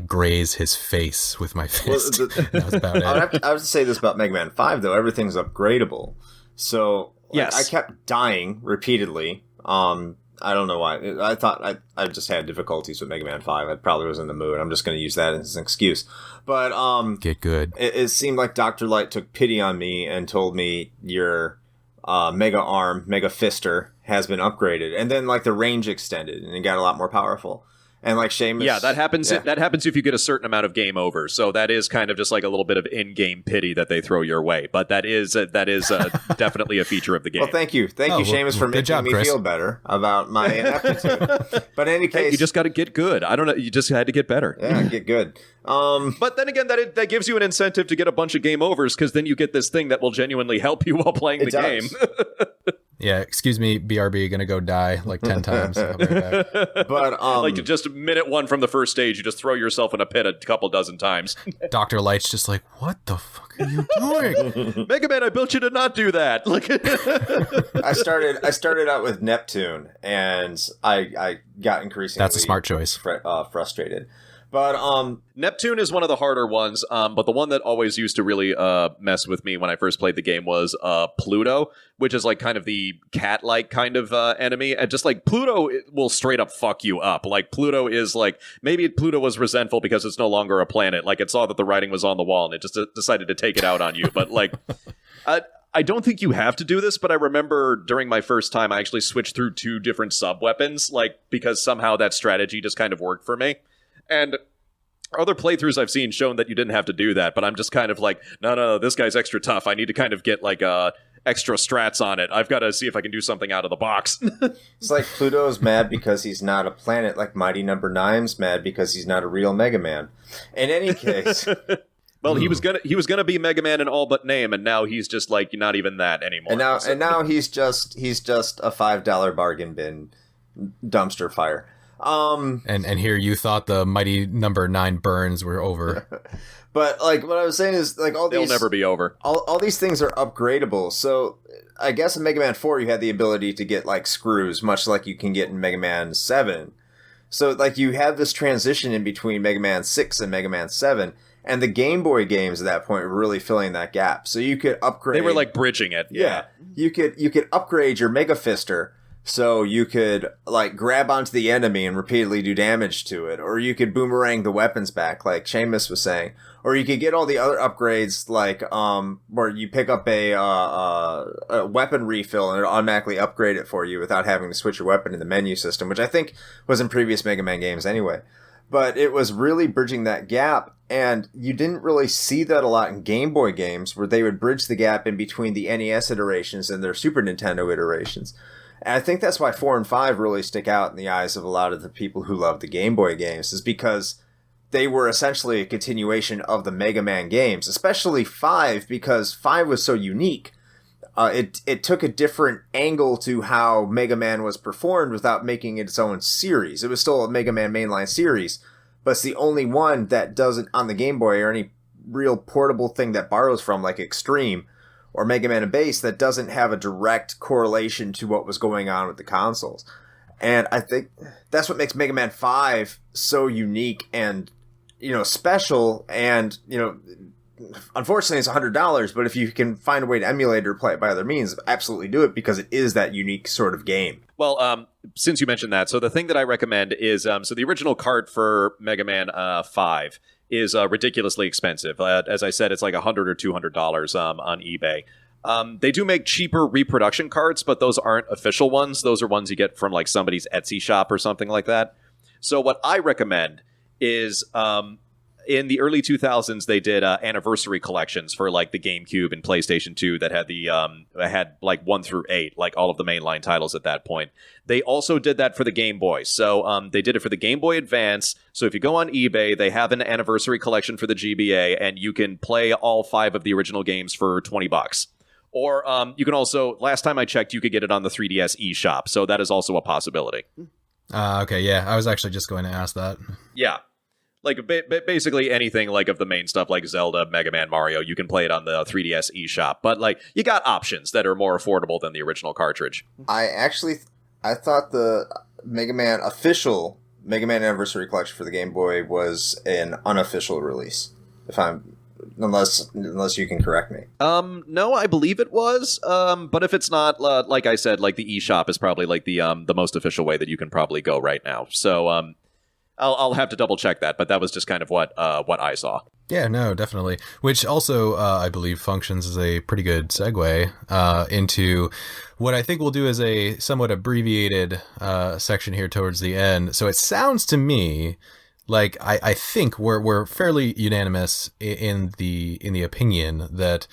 graze his face with my fist. Well, that was about it. I have to say this about Mega Man 5, though. Everything's upgradable. So yes. I kept dying repeatedly. I don't know why. I thought I just had difficulties with Mega Man 5. I probably was in the mood. I'm just going to use that as an excuse. But get good. It seemed like Dr. Light took pity on me and told me your Mega Arm, Mega Fister has been upgraded. And then like the range extended and it got a lot more powerful. And like Seamus... Yeah, that happens. Yeah. That happens if you get a certain amount of game over. So that is kind of just like a little bit of in-game pity that they throw your way. But that is definitely a feature of the game. Well, thank you, Seamus, for making me feel better about my ineptitude. But in any case, hey, you just got to get good. I don't know. You just had to get better. Yeah, get good. But then again, that gives you an incentive to get a bunch of game overs, because then you get this thing that will genuinely help you while playing the game. Yeah, excuse me, BRB, gonna go die like 10 times. I'll be right back. But like just minute 1 from the first stage, you just throw yourself in a pit a couple dozen times. Dr. Light's just like, what the fuck are you doing? Mega Man, I built you to not do that. Like, I started out with Neptune, and I got increasingly that's a smart choice. Frustrated. But Neptune is one of the harder ones, but the one that always used to really mess with me when I first played the game was Pluto, which is like kind of the cat-like kind of enemy. And just like Pluto will straight up fuck you up. Like Pluto is like, maybe Pluto was resentful because it's no longer a planet. Like it saw that the writing was on the wall and it just decided to take it out on you. But like, I don't think you have to do this, but I remember during my first time, I actually switched through 2 different sub-weapons, like because somehow that strategy just kind of worked for me. And Other playthroughs I've seen shown that you didn't have to do that, but I'm just kind of like, no, this guy's extra tough. I need to kind of get like extra strats on it. I've got to see if I can do something out of the box. It's like Pluto's mad because he's not a planet, like Mighty Number Nine's mad because he's not a real Mega Man. In any case... Well, he was gonna be Mega Man in all but name, and now he's just like not even that anymore. And now he's just a $5 bargain bin dumpster fire. And here you thought the Mighty Number 9 burns were over. But like what I was saying is like they'll never be over. All these things are upgradable. So I guess in Mega Man 4 you had the ability to get like screws, much like you can get in Mega Man 7. So like you have this transition in between Mega Man 6 and Mega Man 7. And the Game Boy games at that point were really filling that gap. So you could upgrade. They were like bridging it. Yeah. You could upgrade your Mega Fister, so you could like grab onto the enemy and repeatedly do damage to it, or you could boomerang the weapons back, like Seamus was saying, or you could get all the other upgrades, like where you pick up a weapon refill and it automatically upgrade it for you without having to switch your weapon in the menu system, which I think was in previous Mega Man games anyway. But it was really bridging that gap, and you didn't really see that a lot in Game Boy games, where they would bridge the gap in between the NES iterations and their Super Nintendo iterations. And I think that's why 4 and 5 really stick out in the eyes of a lot of the people who love the Game Boy games, is because they were essentially a continuation of the Mega Man games, especially 5, because 5 was so unique. It took a different angle to how Mega Man was performed without making it its own series. It was still a Mega Man mainline series, but it's the only one that doesn't, on the Game Boy or any real portable thing that borrows from, like Extreme or Mega Man and Base, that doesn't have a direct correlation to what was going on with the consoles. And I think that's what makes Mega Man 5 so unique and, special, and, unfortunately, it's $100, but if you can find a way to emulate it or play it by other means, absolutely do it, because it is that unique sort of game. Well, since you mentioned that, so the thing that I recommend is, so the original cart for Mega Man 5 is ridiculously expensive. As I said, it's like $100 or $200 on eBay. They do make cheaper reproduction carts, but those aren't official ones. Those are ones you get from like somebody's Etsy shop or something like that. So what I recommend is... in the early 2000s, they did anniversary collections for like the GameCube and PlayStation 2 that had had like 1 through 8, like all of the mainline titles at that point. They also did that for the Game Boy. So they did it for the Game Boy Advance. So if you go on eBay, they have an anniversary collection for the GBA, and you can play all 5 of the original games for $20. Or you can also, last time I checked, you could get it on the 3DS eShop. So that is also a possibility. Okay, yeah, I was actually just going to ask that. Yeah. Like, basically anything, like, of the main stuff, like Zelda, Mega Man, Mario, you can play it on the 3DS eShop. But, like, you got options that are more affordable than the original cartridge. I thought the Mega Man official Mega Man Anniversary Collection for the Game Boy was an unofficial release. Unless you can correct me. No, I believe it was. But if it's not, like I said, like the eShop is probably, like, the most official way that you can probably go right now. So, I'll have to double check that, but that was just kind of what I saw. Yeah, no, definitely. Which also, I believe, functions as a pretty good segue into what I think we'll do as a somewhat abbreviated section here towards the end. So it sounds to me like I think we're fairly unanimous in the opinion that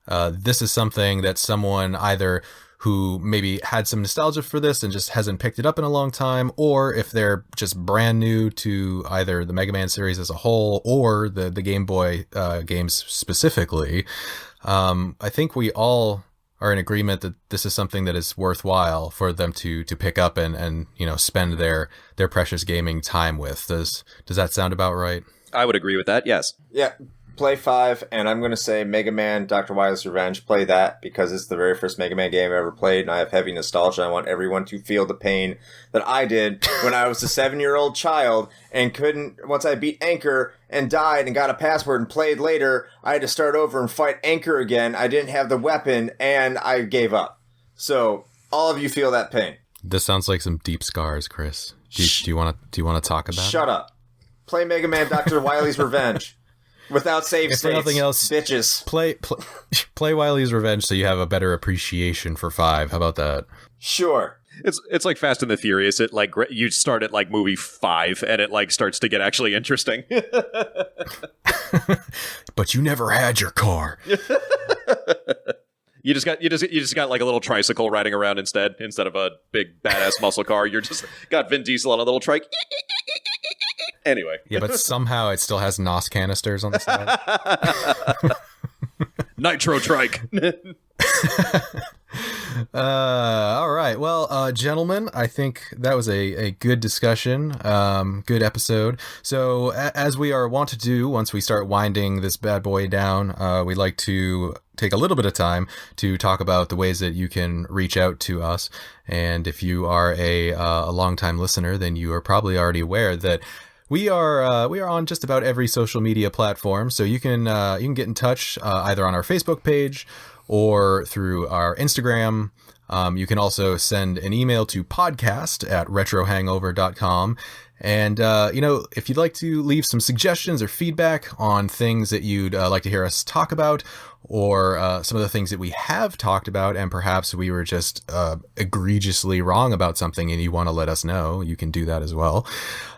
this is something that someone either who maybe had some nostalgia for this and just hasn't picked it up in a long time, or if they're just brand new to either the Mega Man series as a whole or the Game Boy games specifically, I think we all are in agreement that this is something that is worthwhile for them to pick up and spend their precious gaming time with. Does that sound about right? I would agree with that, yes. Yeah. Play 5, and I'm going to say Mega Man Dr. Wily's Revenge. Play that, because it's the very first Mega Man game I ever played, and I have heavy nostalgia. I want everyone to feel the pain that I did when I was a 7-year-old child and couldn't, once I beat Anchor and died and got a password and played later, I had to start over and fight Anchor again. I didn't have the weapon, and I gave up. So, all of you feel that pain. This sounds like some deep scars, Chris. Do you want to talk about it? Shut up. Play Mega Man Dr. Wily's Revenge. Without save states, for nothing else, bitches. Play Wily's Revenge so you have a better appreciation for 5. How about that? Sure. It's like Fast and the Furious. It like you start at like movie 5 and it like starts to get actually interesting. But you never had your car. You just got like a little tricycle riding around instead of a big badass muscle car. You're just got Vin Diesel on a little trike. Anyway. Yeah, but somehow it still has NOS canisters on the side. Nitro trike. All right. Well, gentlemen, I think that was a good discussion, good episode. So as we are wont to do, once we start winding this bad boy down, we like to take a little bit of time to talk about the ways that you can reach out to us. And if you are a longtime listener, then you are probably already aware that we are on just about every social media platform. So you can get in touch either on our Facebook page or through our Instagram. You can also send an email to podcast@retrohangover.com. And, if you'd like to leave some suggestions or feedback on things that you'd like to hear us talk about, or some of the things that we have talked about, and perhaps we were just egregiously wrong about something and you want to let us know, you can do that as well.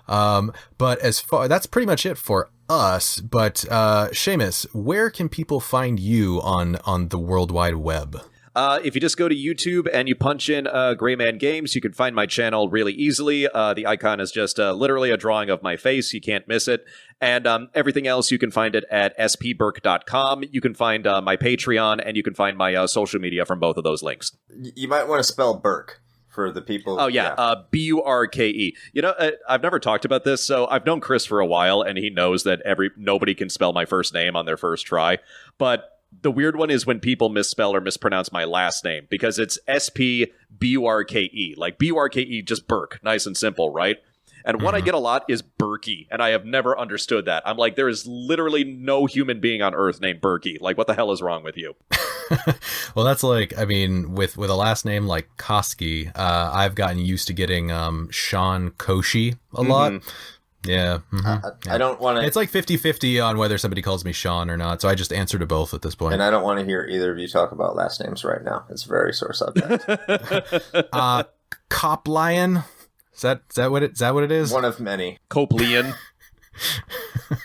But that's pretty much it for us. But Seamus, where can people find you on the World Wide Web? If you just go to YouTube and you punch in Gray Man Games, you can find my channel really easily. The icon is just literally a drawing of my face. You can't miss it. And everything else, you can find it at spburke.com. You can find my Patreon, and you can find my social media from both of those links. You might want to spell Burke for the people. Oh, yeah. Burke. I've never talked about this, so I've known Chris for a while, and he knows that nobody can spell my first name on their first try. But the weird one is when people misspell or mispronounce my last name, because it's S-P-B-U-R-K-E. Like B-U-R-K-E, just Burke. Nice and simple, right? And what I get a lot is Berkey, and I have never understood that. I'm like, there is literally no human being on Earth named Berkey. Like, what the hell is wrong with you? Well, that's like, I mean, with a last name like Koski, I've gotten used to getting Sean Koshi a lot. Yeah. I don't want to... It's like 50-50 on whether somebody calls me Sean or not, so I just answer to both at this point. And I don't want to hear either of you talk about last names right now. It's a very sore subject. Cop Lion? Is that what it is? One of many. Coplian.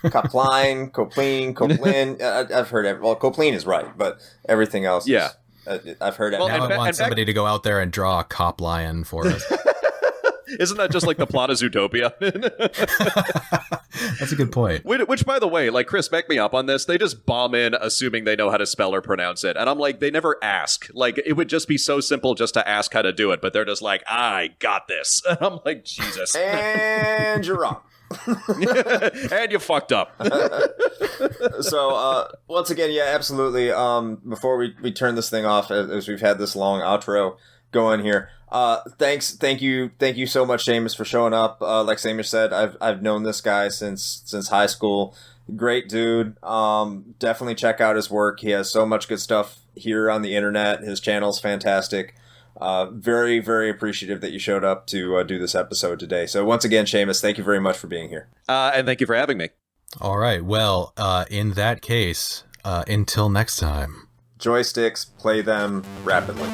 Copline, Coplin. I've heard it. Well, Coplin is right, but everything else is, I've heard it. Well, now I want somebody to go out there and draw a cop lion for us. Isn't that just like the plot of Zootopia? That's a good point. Which, by the way, like, Chris, back me up on this. They just bomb in assuming they know how to spell or pronounce it. And I'm like, they never ask. Like, it would just be so simple just to ask how to do it. But they're just like, I got this. And I'm like, Jesus. And you're wrong. And you fucked up. So, once again, yeah, absolutely. Before we turn this thing off, as we've had this long outro going here, thank you so much, Seamus, for showing up. Like Seamus said, I've known this guy since high school. Great dude. Definitely check out his work. He has so much good stuff here on the internet. His channel's fantastic. Very, very appreciative that you showed up to do this episode today. So once again, Seamus, thank you very much for being here. And thank you for having me. All right. Well, in that case, until next time. Joysticks, play them rapidly.